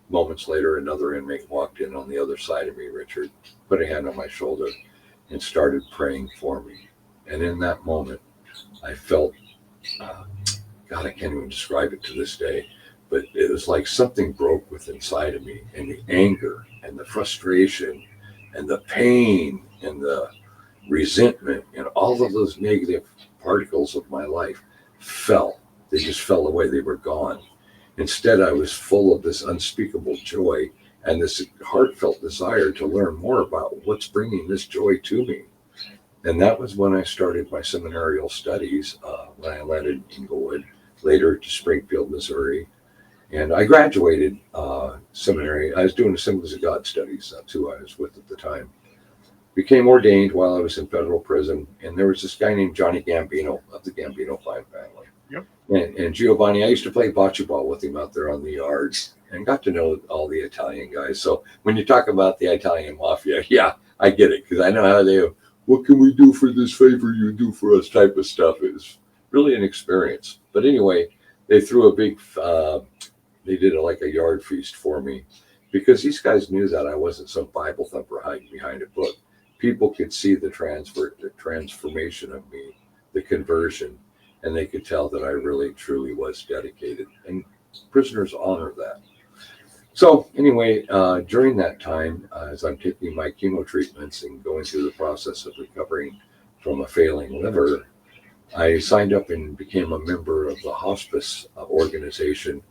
Moments later, another inmate walked in on the other side of me, Richard, put a hand on my shoulder and started praying for me. And in that moment, I felt, God, I can't even describe it to this day, but it was like something broke within inside of me, and the anger and the frustration and the pain and the resentment and all of those negative particles of my life fell. They just fell away. They were gone. Instead, I was full of this unspeakable joy and this heartfelt desire to learn more about what's bringing this joy to me. And that was when I started my seminarial studies, when I landed in Inglewood, later to Springfield, Missouri. And I graduated seminary. I was doing Assemblies of God studies. That's who I was with at the time. Became ordained while I was in federal prison. And there was this guy named Johnny Gambino of the Gambino crime family. Yep. And Giovanni, I used to play bocce ball with him out there on the yards and got to know all the Italian guys. So when you talk about the Italian mafia, yeah, I get it, because I know how they, what can we do for this favor you do for us type of stuff. It was really an experience. But anyway, they threw a big, they did like a yard feast for me, because these guys knew that I wasn't some Bible thumper hiding behind a book. People could see the transformation of me, the conversion, and they could tell that I really, truly was dedicated. And prisoners honor that. So anyway, during that time, as I'm taking my chemo treatments and going through the process of recovering from a failing liver, I signed up and became a member of the hospice organization,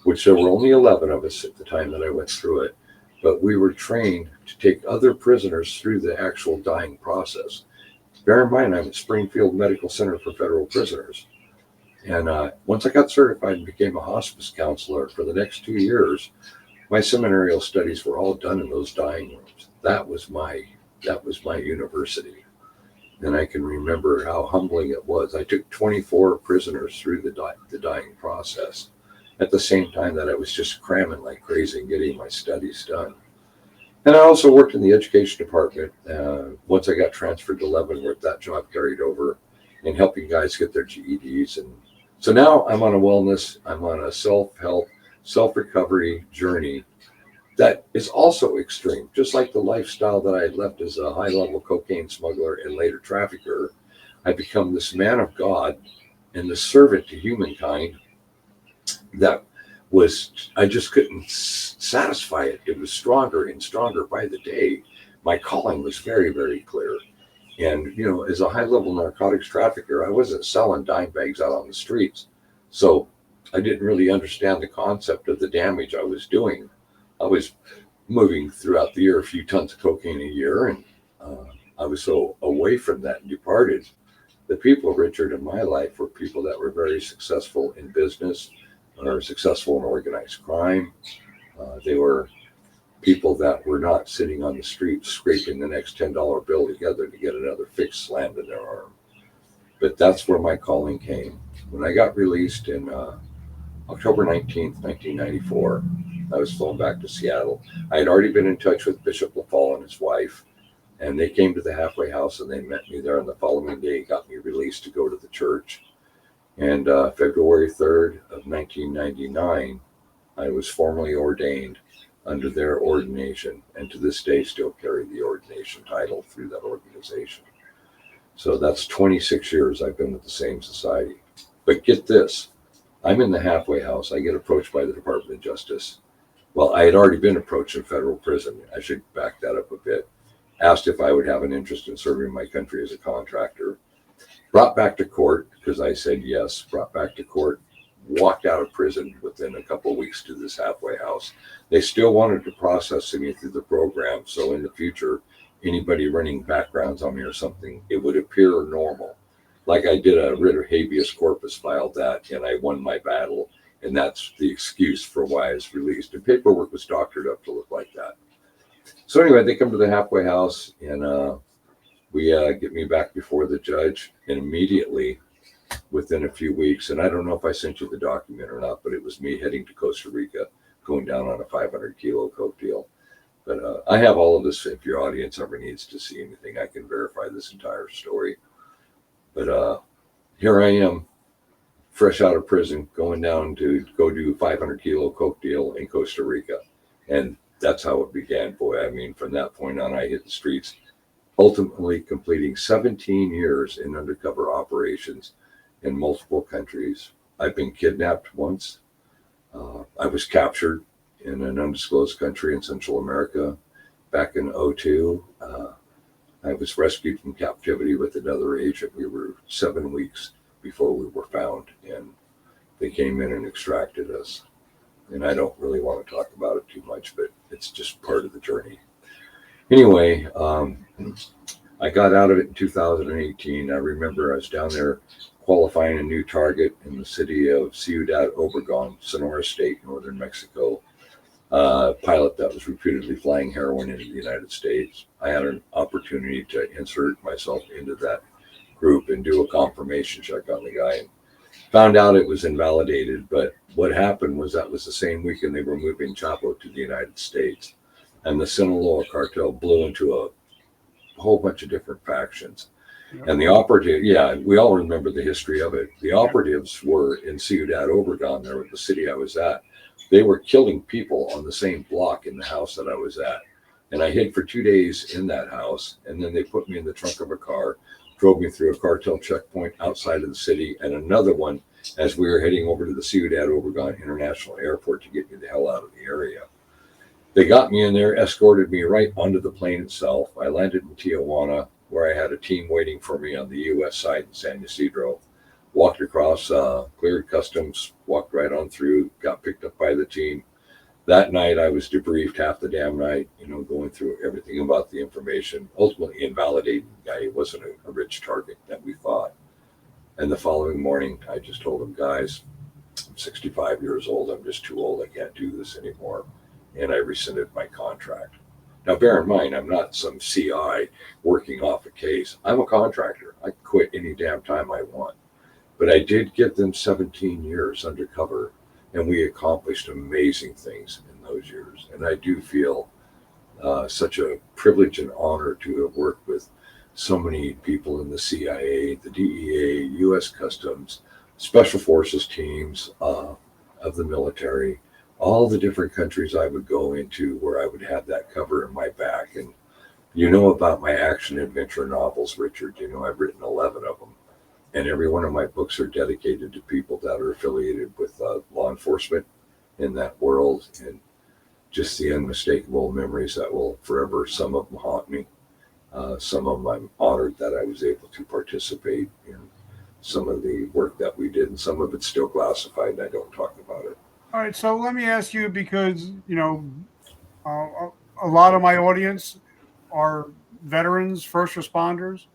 which there were only 11 of us at the time that I went through it. But we were trained to take other prisoners through the actual dying process. Bear in mind, I'm at Springfield Medical Center for Federal Prisoners. And once I got certified and became a hospice counselor for the next 2 years, my seminarial studies were all done in those dying rooms. That was my university. And I can remember how humbling it was. I took 24 prisoners through the dying process at the same time that I was just cramming like crazy and getting my studies done. And I also worked in the education department. Once I got transferred to Leavenworth, that job carried over in helping guys get their GEDs. And so now I'm on a self-help, self-recovery journey that is also extreme. Just like the lifestyle that I had left as a high-level cocaine smuggler and later trafficker, I become this man of God and the servant to humankind that was, I just couldn't satisfy it. It was stronger and stronger by the day. My calling was very, very clear. And, as a high-level narcotics trafficker, I wasn't selling dime bags out on the streets. So I didn't really understand the concept of the damage I was doing. I was moving throughout the year a few tons of cocaine a year, and I was so away from that and departed. The people, Richard, in my life were people that were very successful in business, or successful in organized crime. They were people that were not sitting on the street scraping the next $10 bill together to get another fix slammed in their arm. But that's where my calling came. When I got released in October 19th, 1994, I was flown back to Seattle. I had already been in touch with Bishop LaFall and his wife, And they came to the halfway house and they met me there. And the following day got me released to go to the church. And February 3rd of 1999, I was formally ordained under their ordination, and to this day still carry the ordination title through that organization. So that's 26 years I've been with the same society. But get this, I'm in the halfway house. I get approached by the Department of Justice. Well, I had already been approached in federal prison. I should back that up a bit. Asked if I would have an interest in serving my country as a contractor. Brought back to court because I said yes. Brought back to court. Walked out of prison within a couple of weeks to this halfway house. They still wanted to process me through the program. So in the future, anybody running backgrounds on me or something, it would appear normal. Like I did a writ of habeas corpus, filed that, and I won my battle. And that's the excuse for why I was released. And paperwork was doctored up to look like that. So anyway, they come to the halfway house and we get me back before the judge, and immediately within a few weeks, and I don't know if I sent you the document or not, but it was me heading to Costa Rica, going down on a 500 kilo coke deal. But I have all of this. If your audience ever needs to see anything, I can verify this entire story. But here I am, fresh out of prison, going down to go do 500 kilo coke deal in Costa Rica. And that's how it began, boy. I mean, from that point on, I hit the streets, ultimately completing 17 years in undercover operations in multiple countries. I've been kidnapped once. I was captured in an undisclosed country in Central America back in 2002. I was rescued from captivity with another agent. We were 7 weeks before we were found, and they came in and extracted us. And I don't really want to talk about it too much, but it's just part of the journey. Anyway, I got out of it in 2018. I remember I was down there qualifying a new target in the city of Ciudad Obregón, Sonora State, northern Mexico. Pilot that was reputedly flying heroin into the United States. I had an opportunity to insert myself into that group and do a confirmation check on the guy, and found out it was invalidated. But what happened was that was the same weekend they were moving Chapo to the United States, and the Sinaloa cartel blew into a whole bunch of different factions. Yep. And the operative, we all remember the history of it. The operatives were in Ciudad Obregón, there with the city I was at. They were killing people on the same block in the house that I was at. And I hid for 2 days in that house. And then they put me in the trunk of a car, drove me through a cartel checkpoint outside of the city, and another one as we were heading over to the Ciudad Obregón International Airport to get me the hell out of the area. They got me in there, escorted me right onto the plane itself. I landed in Tijuana, where I had a team waiting for me on the U.S. side in San Ysidro. Walked across, cleared customs, walked right on through, got picked up by the team. That night, I was debriefed half the damn night, going through everything about the information, ultimately invalidating the guy. He wasn't a rich target that we thought. And the following morning, I just told him, guys, I'm 65 years old. I'm just too old. I can't do this anymore. And I rescinded my contract. Now, bear in mind, I'm not some CI working off a case. I'm a contractor. I can quit any damn time I want. But I did give them 17 years undercover, and we accomplished amazing things in those years. And I do feel such a privilege and honor to have worked with so many people in the CIA, the DEA, U.S. Customs, Special Forces teams of the military, all the different countries I would go into where I would have that cover in my back. And about my action adventure novels, Richard. I've written 11 of them. And every one of my books are dedicated to people that are affiliated with law enforcement in that world, and just the unmistakable memories that will forever, some of them haunt me. Some of them I'm honored that I was able to participate in some of the work that we did, and some of it's still classified and I don't talk about it. All right, so let me ask you, because, a lot of my audience are veterans, first responders.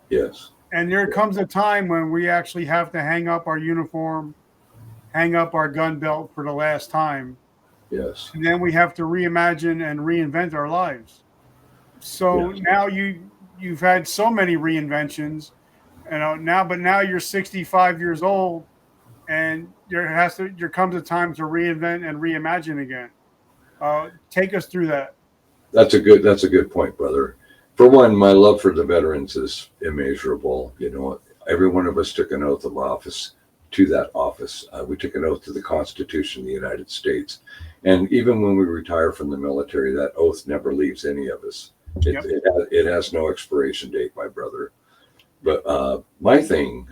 Yes. And there comes a time when we actually have to hang up our uniform, hang up our gun belt for the last time. Yes. And then we have to reimagine and reinvent our lives. So now you've had so many reinventions, but now you're 65 years old, and there comes a time to reinvent and reimagine again. Take us through that. That's a good point, brother. For one, my love for the veterans is immeasurable. You know, every one of us took an oath of office to that office. We took an oath to the Constitution of the United States. And even when we retire from the military, that oath never leaves any of us. Yep. It has no expiration date, my brother. But my thing,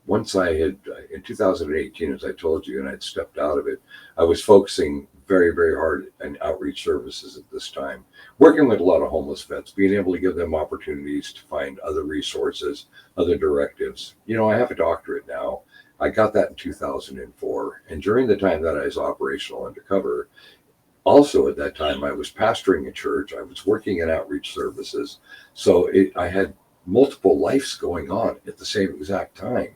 once I had, in 2018, as I told you, and I'd stepped out of it, I was focusing very, very hard on outreach services at this time, working with a lot of homeless vets, being able to give them opportunities to find other resources, other directives. You know, I have a doctorate now. I got that in 2004. And during the time that I was operational undercover, also at that time, I was pastoring a church. I was working in outreach services. So I had multiple lives going on at the same exact time.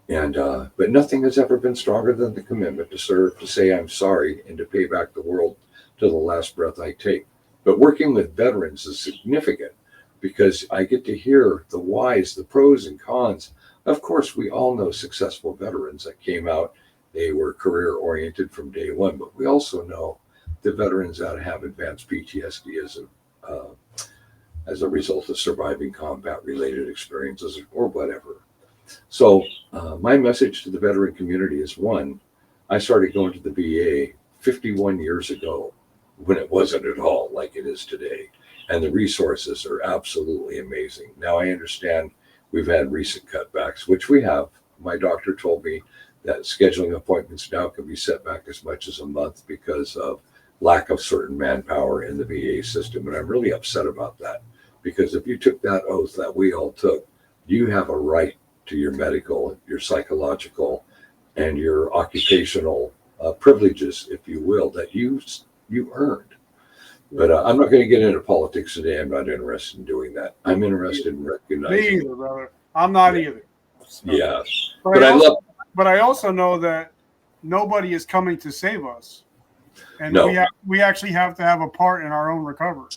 And but nothing has ever been stronger than the commitment to serve, to say I'm sorry, and to pay back the world to the last breath I take. But working with veterans is significant because I get to hear the whys, the pros and cons. Of course, we all know successful veterans that came out. They were career oriented from day one, but we also know the veterans that have advanced PTSD as a result of surviving combat related experiences or whatever. So my message to the veteran community is, one, I started going to the VA 51 years ago when it wasn't at all like it is today. And the resources are absolutely amazing. Now I understand we've had recent cutbacks, which we have. My doctor told me that scheduling appointments now can be set back as much as a month because of lack of certain manpower in the VA system. And I'm really upset about that, because if you took that oath that we all took, you have a right to your medical, your psychological, and your occupational privileges, if you will, that you earned. But I'm not going to get into politics today. I'm not interested in doing that. I'm interested in recognizing. Me either, brother. I'm not either. So. Yeah. But I also know that nobody is coming to save us. And no. we actually have to have a part in our own recovery.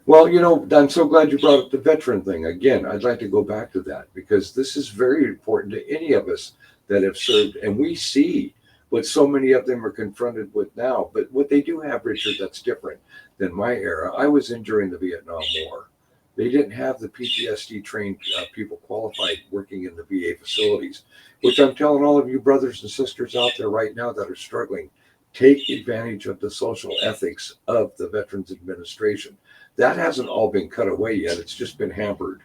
Well, you know, I'm so glad you brought up the veteran thing. Again, I'd like to go back to that because this is very important to any of us that have served. And we see what so many of them are confronted with now. But what they do have, Richard, that's different than my era. I was in during the Vietnam War. They didn't have the PTSD trained people qualified working in the VA facilities, which I'm telling all of you brothers and sisters out there right now that are struggling, take advantage of the social ethics of the Veterans Administration. That hasn't all been cut away yet. It's just been hampered,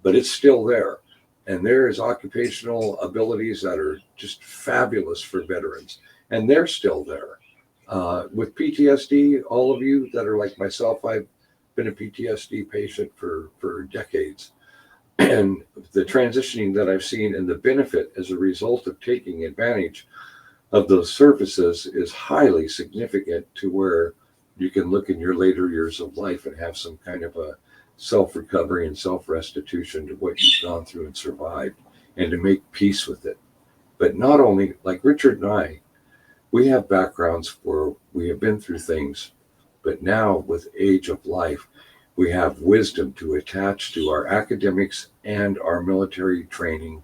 but it's still there. And there is occupational abilities that are just fabulous for veterans. And they're still there. With PTSD, all of you that are like myself, I've been a PTSD patient for decades. And the transitioning that I've seen and the benefit as a result of taking advantage of those services is highly significant, to where you can look in your later years of life and have some kind of a self-recovery and self-restitution to what you've gone through and survived, and to make peace with it. But not only, like Richard and I, we have backgrounds where we have been through things, but now with age of life, we have wisdom to attach to our academics and our military training.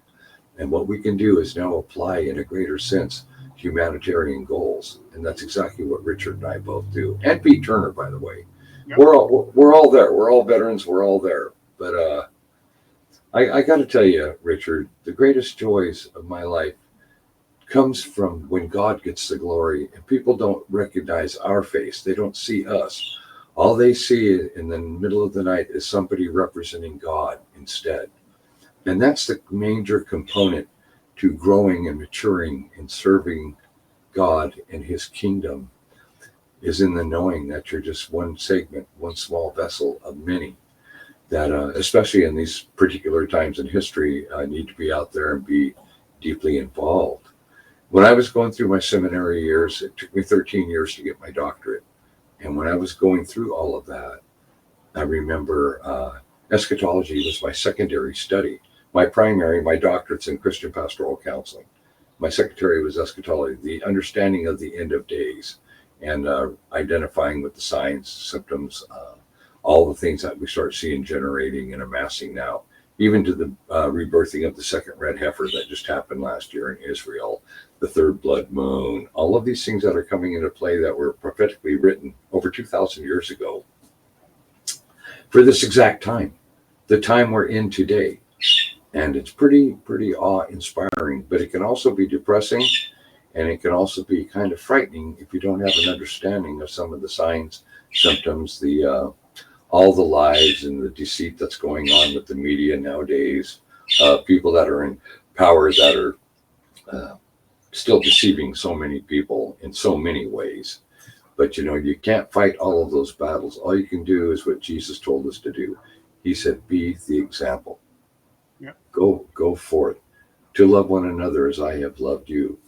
And what we can do is now apply in a greater sense humanitarian goals, and that's exactly what Richard and I both do. And Pete Turner, by the way. Yep. We're all there. We're all veterans. We're all there. But I got to tell you, Richard, the greatest joys of my life comes from when God gets the glory, and people don't recognize our face. They don't see us. All they see in the middle of the night is somebody representing God instead. And that's the major component to growing and maturing and serving God and his kingdom, is in the knowing that you're just one segment, one small vessel of many that, especially in these particular times in history, need to be out there and be deeply involved. When I was going through my seminary years, it took me 13 years to get my doctorate. And when I was going through all of that, I remember eschatology was my secondary study. My primary, my doctorate's in Christian pastoral counseling. My secondary was eschatology, the understanding of the end of days, and identifying with the signs, symptoms, all the things that we start seeing generating and amassing now, even to the rebirthing of the second red heifer that just happened last year in Israel, the third blood moon, all of these things that are coming into play that were prophetically written over 2,000 years ago. for this exact time, the time we're in today. And it's pretty awe-inspiring, but it can also be depressing, and it can also be kind of frightening if you don't have an understanding of some of the signs, symptoms, all the lies and the deceit that's going on with the media nowadays, people that are in power that are still deceiving so many people in so many ways. But you can't fight all of those battles. All you can do is what Jesus told us to do. He said, be the example. Yeah. Go forth to love one another as I have loved you.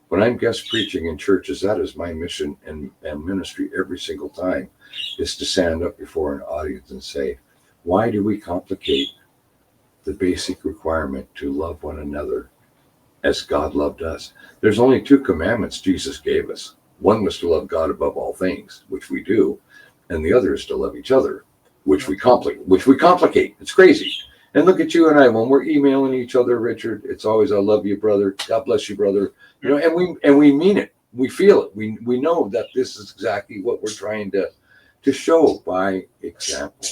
When I'm guest preaching in churches, that is my mission and ministry every single time, is to stand up before an audience and say, why do we complicate the basic requirement to love one another as God loved us? There's only 2 commandments Jesus gave us. One was to love God above all things, which we do, and the other is to love each other, which we complicate. It's crazy. And look at you and I, when we're emailing each other, Richard, it's always, I love you, brother. God bless you, brother. And we mean it. We feel it. We know that this is exactly what we're trying to show by example.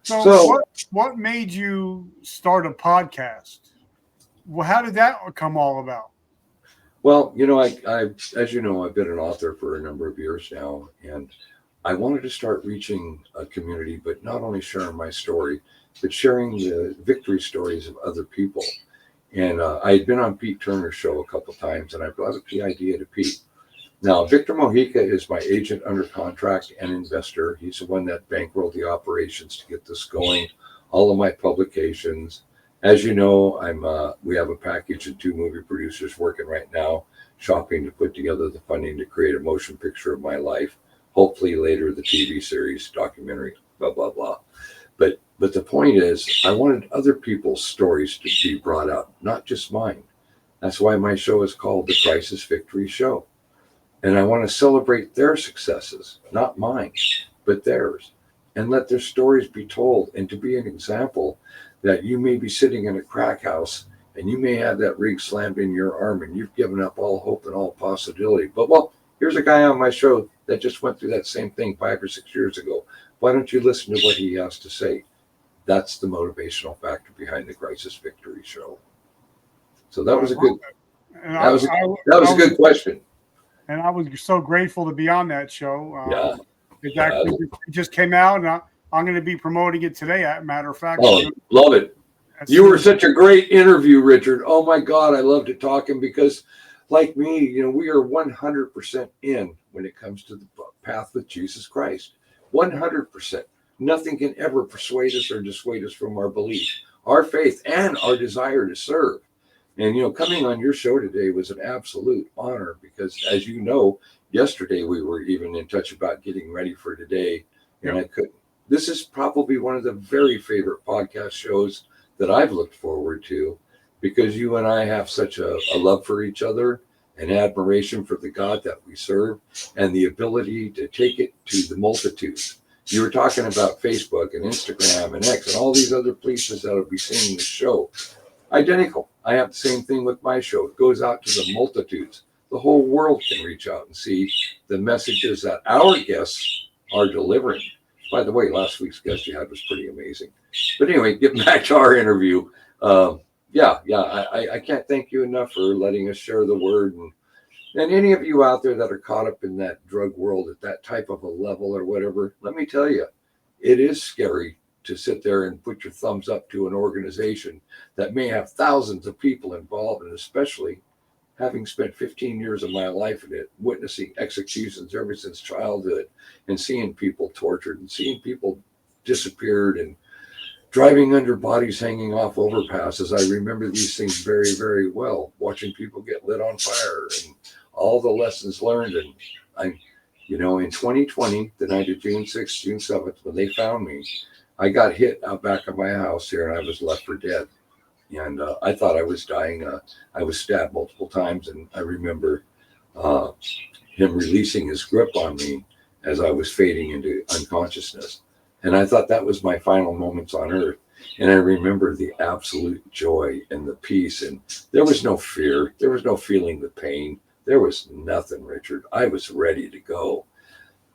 So what made you start a podcast? Well, how did that come all about? Well, I as you know, I've been an author for a number of years now, and I wanted to start reaching a community, but not only sharing my story, but sharing the victory stories of other people. And I had been on Pete Turner's show a couple of times, and I brought up the idea to Pete. Now, Victor Mojica is my agent under contract and investor. He's the one that bankrolled the operations to get this going, all of my publications. As you know, we have a package and 2 movie producers working right now, shopping to put together the funding to create a motion picture of my life. Hopefully later the TV series, documentary, blah, blah, blah. But the point is, I wanted other people's stories to be brought out, not just mine. That's why my show is called The Crisis Victory Show. And I want to celebrate their successes, not mine, but theirs, and let their stories be told, and to be an example that you may be sitting in a crack house and you may have that rig slammed in your arm and you've given up all hope and all possibility. But here's a guy on my show that just went through that same thing 5 or 6 years ago. Why don't you listen to what he has to say? That's the motivational factor behind the Crisis Victory Show. So that was a good. That was a good question. And I was so grateful to be on that show. Yeah. It actually just came out, and I'm going to be promoting it today. As a matter of fact. Oh, love it. You were such a great interview, Richard. Oh my God, I loved it talking because, like me, we are 100% in when it comes to the path with Jesus Christ. 100%. Nothing can ever persuade us or dissuade us from our belief, our faith, and our desire to serve. And, coming on your show today was an absolute honor because, as you know, yesterday we were even in touch about getting ready for today, and I couldn't. This is probably one of the very favorite podcast shows that I've looked forward to because you and I have such a love for each other and admiration for the God that we serve and the ability to take it to the multitudes. You were talking about Facebook and Instagram and X and all these other places that will be seeing the show. Identical. I have the same thing with my show. It goes out to the multitudes. The whole world can reach out and see the messages that our guests are delivering. By the way, last week's guest you had was pretty amazing. But anyway, getting back to our interview. I can't thank you enough for letting us share the word. And any of you out there that are caught up in that drug world at that type of a level or whatever, let me tell you, it is scary to sit there and put your thumbs up to an organization that may have thousands of people involved, and especially having spent 15 years of my life in it, witnessing executions ever since childhood and seeing people tortured and seeing people disappeared and driving under bodies hanging off overpasses. I remember these things very, very well, watching people get lit on fire and all the lessons learned. And in 2020, the night of June 6th, June 7th, when they found me, I got hit out back of my house here and I was left for dead. And I thought I was dying. I was stabbed multiple times. And I remember him releasing his grip on me as I was fading into unconsciousness. And I thought that was my final moments on earth. And I remember the absolute joy and the peace. And there was no fear. There was no feeling the pain. There was nothing, Richard. I was ready to go.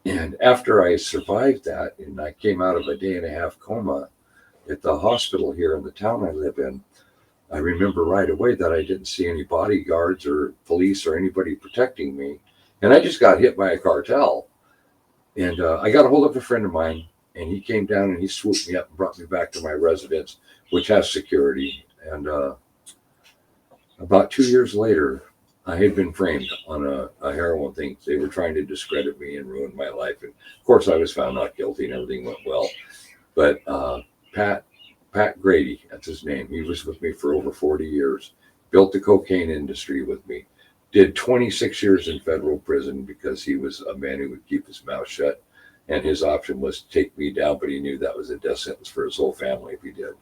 And after I survived that, and I came out of a 1.5-day coma at the hospital here in the town I live in, I remember right away that I didn't see any bodyguards or police or anybody protecting me. And I just got hit by a cartel. And I got a hold of a friend of mine, and he came down and he swooped me up and brought me back to my residence, which has security. And about 2 years later, I had been framed on a heroin thing. They were trying to discredit me and ruin my life. And of course, I was found not guilty and everything went well. But Pat Grady, that's his name. He was with me for over 40 years, built the cocaine industry with me, did 26 years in federal prison because he was a man who would keep his mouth shut. And his option was to take me down, but he knew that was a death sentence for his whole family if he did.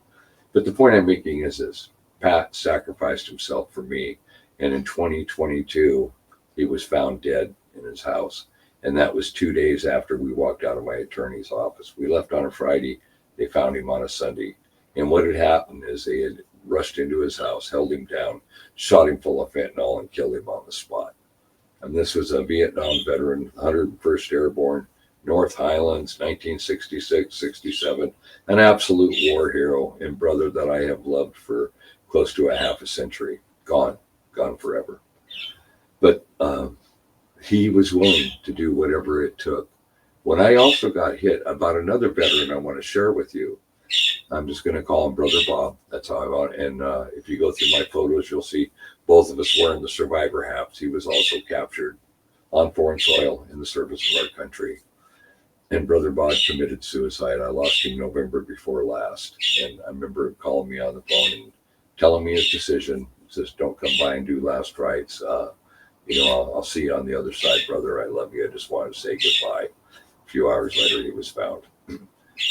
But the point I'm making is this: Pat sacrificed himself for me. And in 2022, he was found dead in his house. And that was 2 days after we walked out of my attorney's office. We left on a Friday. They found him on a Sunday. And what had happened is they had rushed into his house, held him down, shot him full of fentanyl, and killed him on the spot. And this was a Vietnam veteran, 101st Airborne, North Highlands, 1966, 67, an absolute war hero and brother that I have loved for close to a half a century. Gone forever. But he was willing to do whatever it took. When I also got hit about another veteran I want to share with you, I'm just going to call him Brother Bob. That's how I want. And if you go through my photos, you'll see both of us wearing the survivor hats. He was also captured on foreign soil in the service of our country. And Brother Bob committed suicide. I lost him November before last. And I remember him calling me on the phone and telling me his decision. He says, "Don't come by and do last rites. I'll see you on the other side, brother. I love you. I just wanted to say goodbye." A few hours later, he was found.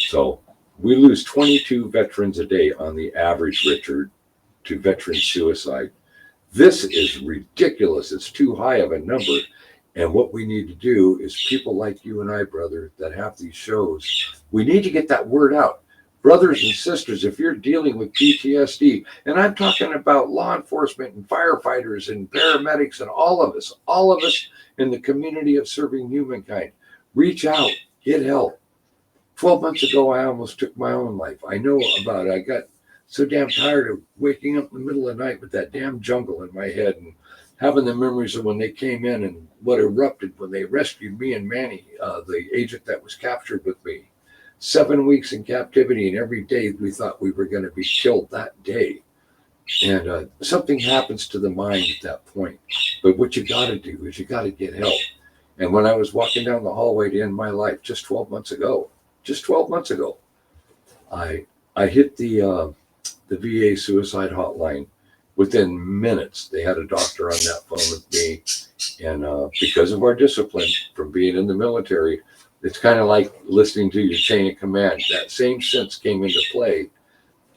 So we lose 22 veterans a day on the average, Richard, to veteran suicide. This is ridiculous. It's too high of a number. And what we need to do is people like you and I, brother, that have these shows, we need to get that word out. Brothers and sisters, if you're dealing with PTSD, and I'm talking about law enforcement and firefighters and paramedics and all of us in the community of serving humankind, reach out, get help. 12 months ago, I almost took my own life. I know about it. I got so damn tired of waking up in the middle of the night with that damn jungle in my head and having the memories of when they came in and what erupted when they rescued me and Manny, the agent that was captured with me. 7 weeks in captivity, and every day we thought we were going to be killed that day. And something happens to the mind at that point. But what you got to do is you got to get help. And when I was walking down the hallway to end my life just 12 months ago, I hit the VA suicide hotline. Within minutes, they had a doctor on that phone with me. And because of our discipline from being in the military, it's kind of like listening to your chain of command. That same sense came into play.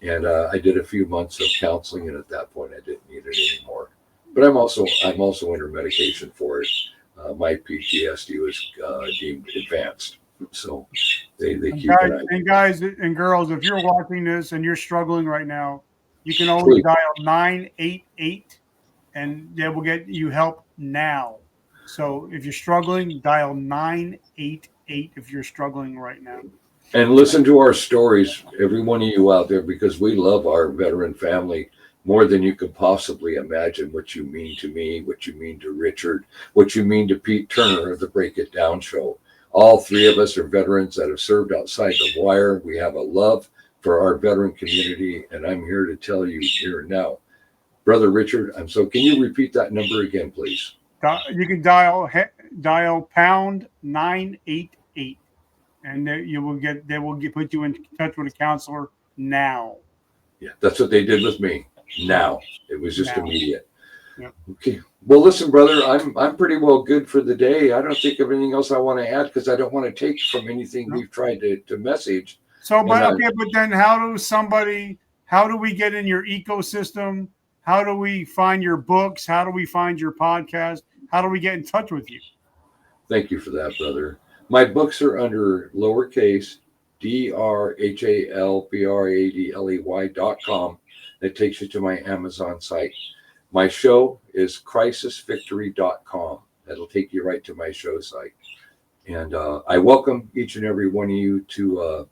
And I did a few months of counseling. And at that point, I didn't need it anymore. But I'm also under medication for it. My PTSD was deemed advanced. So they keep guys, an eye. and guys and girls, if you're watching this and you're struggling right now, you can always Please. dial 988 and they will get you help now. So if you're struggling, dial 988 if you're struggling right now. And listen to our stories, every one of you out there, because we love our veteran family more than you could possibly imagine. What you mean to me, what you mean to Richard, what you mean to Pete Turner of the Break It Down show. All three of us are veterans that have served outside the wire. We have a love for our veteran community, and I'm here to tell you here and now. Brother Richard, can you repeat that number again, please? You can dial pound 988, and they will put you in touch with a counselor now. Yeah, that's what they did with me. Now it was just immediate. Yep. Okay. Well, listen, brother, I'm pretty well good for the day. I don't think of anything else I want to add because I don't want to take from anything we've tried to message. So, but then how do we get in your ecosystem? How do we find your books? How do we find your podcast? How do we get in touch with you? Thank you for that, brother. My books are under lowercase DRHALBRADLEY.com. That takes you to my Amazon site. My show is crisisvictory.com. That'll take you right to my show site. And I welcome each and every one of you to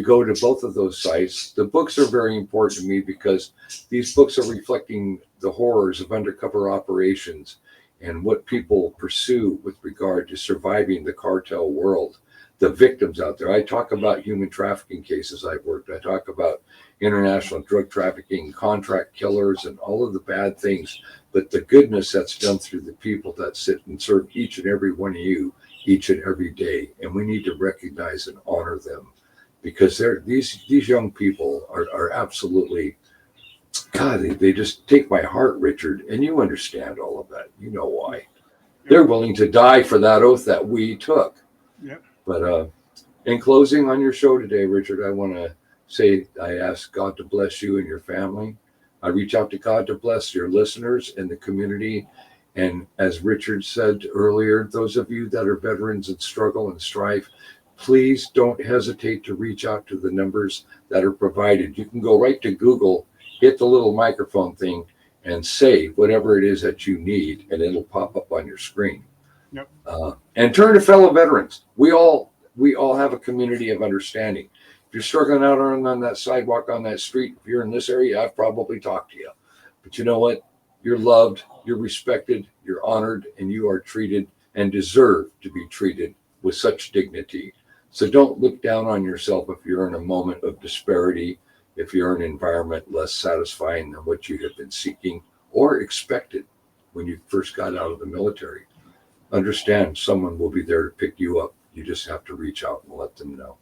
go to both of those sites. The books are very important to me because these books are reflecting the horrors of undercover operations and what people pursue with regard to surviving the cartel world, the victims out there. I talk about human trafficking cases I've worked. I talk about international drug trafficking, contract killers, and all of the bad things, but the goodness that's done through the people that sit and serve each and every one of you each and every day. And we need to recognize and honor them, because these young people are absolutely, God, they just take my heart, Richard. And you understand all of that. You know why. They're willing to die for that oath that we took. Yep. But in closing on your show today, Richard, I want to say I ask God to bless you and your family. I reach out to God to bless your listeners and the community. And as Richard said earlier, those of you that are veterans in struggle and strife, please don't hesitate to reach out to the numbers that are provided. You can go right to Google, hit the little microphone thing, and say whatever it is that you need, and it'll pop up on your screen. Yep. And turn to fellow veterans. We all have a community of understanding. If you're struggling out on that sidewalk, on that street, if you're in this area, I've probably talked to you. But you know what? You're loved, you're respected, you're honored, and you are treated and deserve to be treated with such dignity. So don't look down on yourself if you're in a moment of disparity, if you're in an environment less satisfying than what you have been seeking or expected when you first got out of the military. Understand someone will be there to pick you up. You just have to reach out and let them know.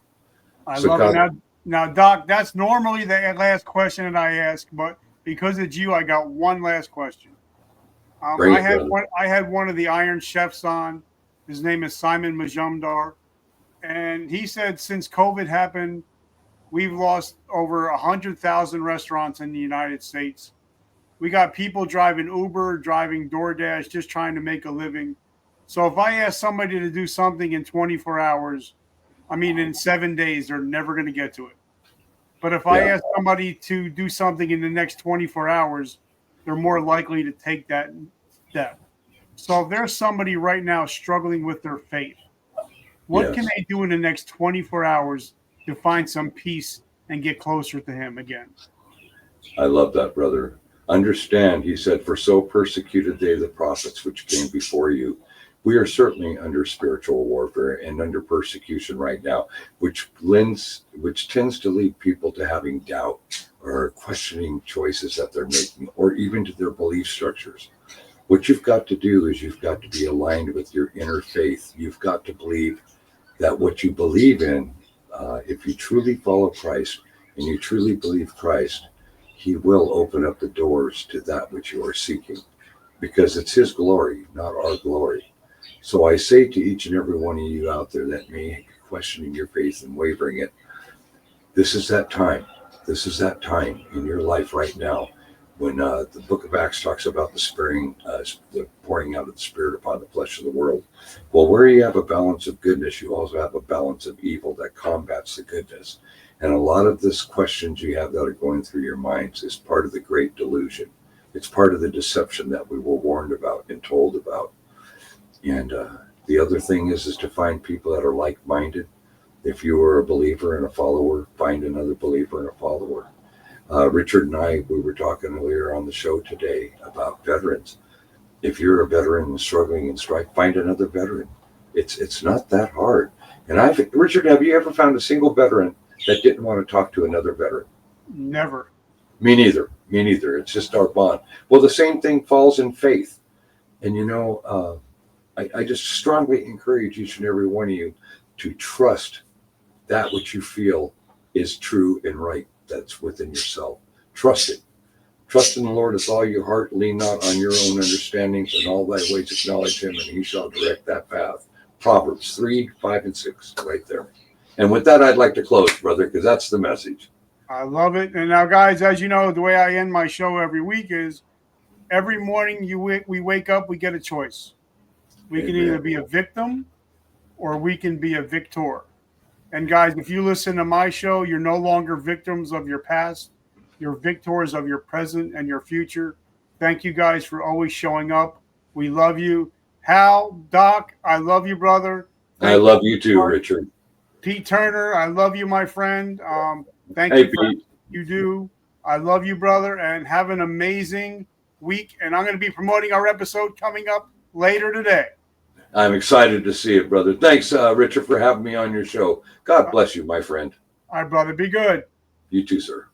I love it. Now, Doc, that's normally the last question that I ask, but because it's you, I got one last question. I had one of the Iron Chefs on. His name is Simon Majumdar. And he said since COVID happened, we've lost over 100,000 restaurants in the United States. We got people driving Uber, driving DoorDash, just trying to make a living. So if I ask somebody to do something in 24 hours, I mean, in 7 days, they're never going to get to it. But if I ask somebody to do something in the next 24 hours, they're more likely to take that step. So if there's somebody right now struggling with their faith, what can they do in the next 24 hours to find some peace and get closer to him again? I love that, brother. Understand, he said, for so persecuted they the prophets which came before you. We are certainly under spiritual warfare and under persecution right now, which tends to lead people to having doubt or questioning choices that they're making, or even to their belief structures. What you've got to do is you've got to be aligned with your inner faith. You've got to believe that what you believe in, if you truly follow Christ and you truly believe Christ, he will open up the doors to that which you are seeking, because it's his glory, not our glory. So I say to each and every one of you out there that may be questioning your faith and wavering it, this is that time. This is that time in your life right now when the book of Acts talks about the pouring out of the Spirit upon the flesh of the world. Well, where you have a balance of goodness, you also have a balance of evil that combats the goodness. And a lot of this questions you have that are going through your minds is part of the great delusion. It's part of the deception that we were warned about and told about. And the other thing is to find people that are like-minded. If you are a believer and a follower, find another believer and a follower. Richard and I, we were talking earlier on the show today about veterans. If you're a veteran and struggling in strife, find another veteran. It's not that hard. And Richard, have you ever found a single veteran that didn't want to talk to another veteran? Never. Me neither. It's just our bond. Well, the same thing falls in faith. And I just strongly encourage each and every one of you to trust that which you feel is true and right that's within yourself. Trust it. Trust in the Lord with all your heart. Lean not on your own understandings. In all thy ways acknowledge him, and he shall direct that path. Proverbs 3, 5, and 6, right there. And with that, I'd like to close, brother, because that's the message. I love it. And now, guys, as you know, the way I end my show every week is every morning we wake up, we get a choice. We can either be a victim or we can be a victor. And guys, if you listen to my show, you're no longer victims of your past. You're victors of your present and your future. Thank you guys for always showing up. We love you. Hal, Doc, I love you, brother. I love you too, Richard. Pete Turner, I love you, my friend. Thank Hey, you for Pete. what you do. I love you, brother, and have an amazing week. And I'm going to be promoting our episode coming up later today. I'm excited to see it, brother. Thanks, Richard, for having me on your show. God bless you, my friend. All right, brother. Be good. You too, sir.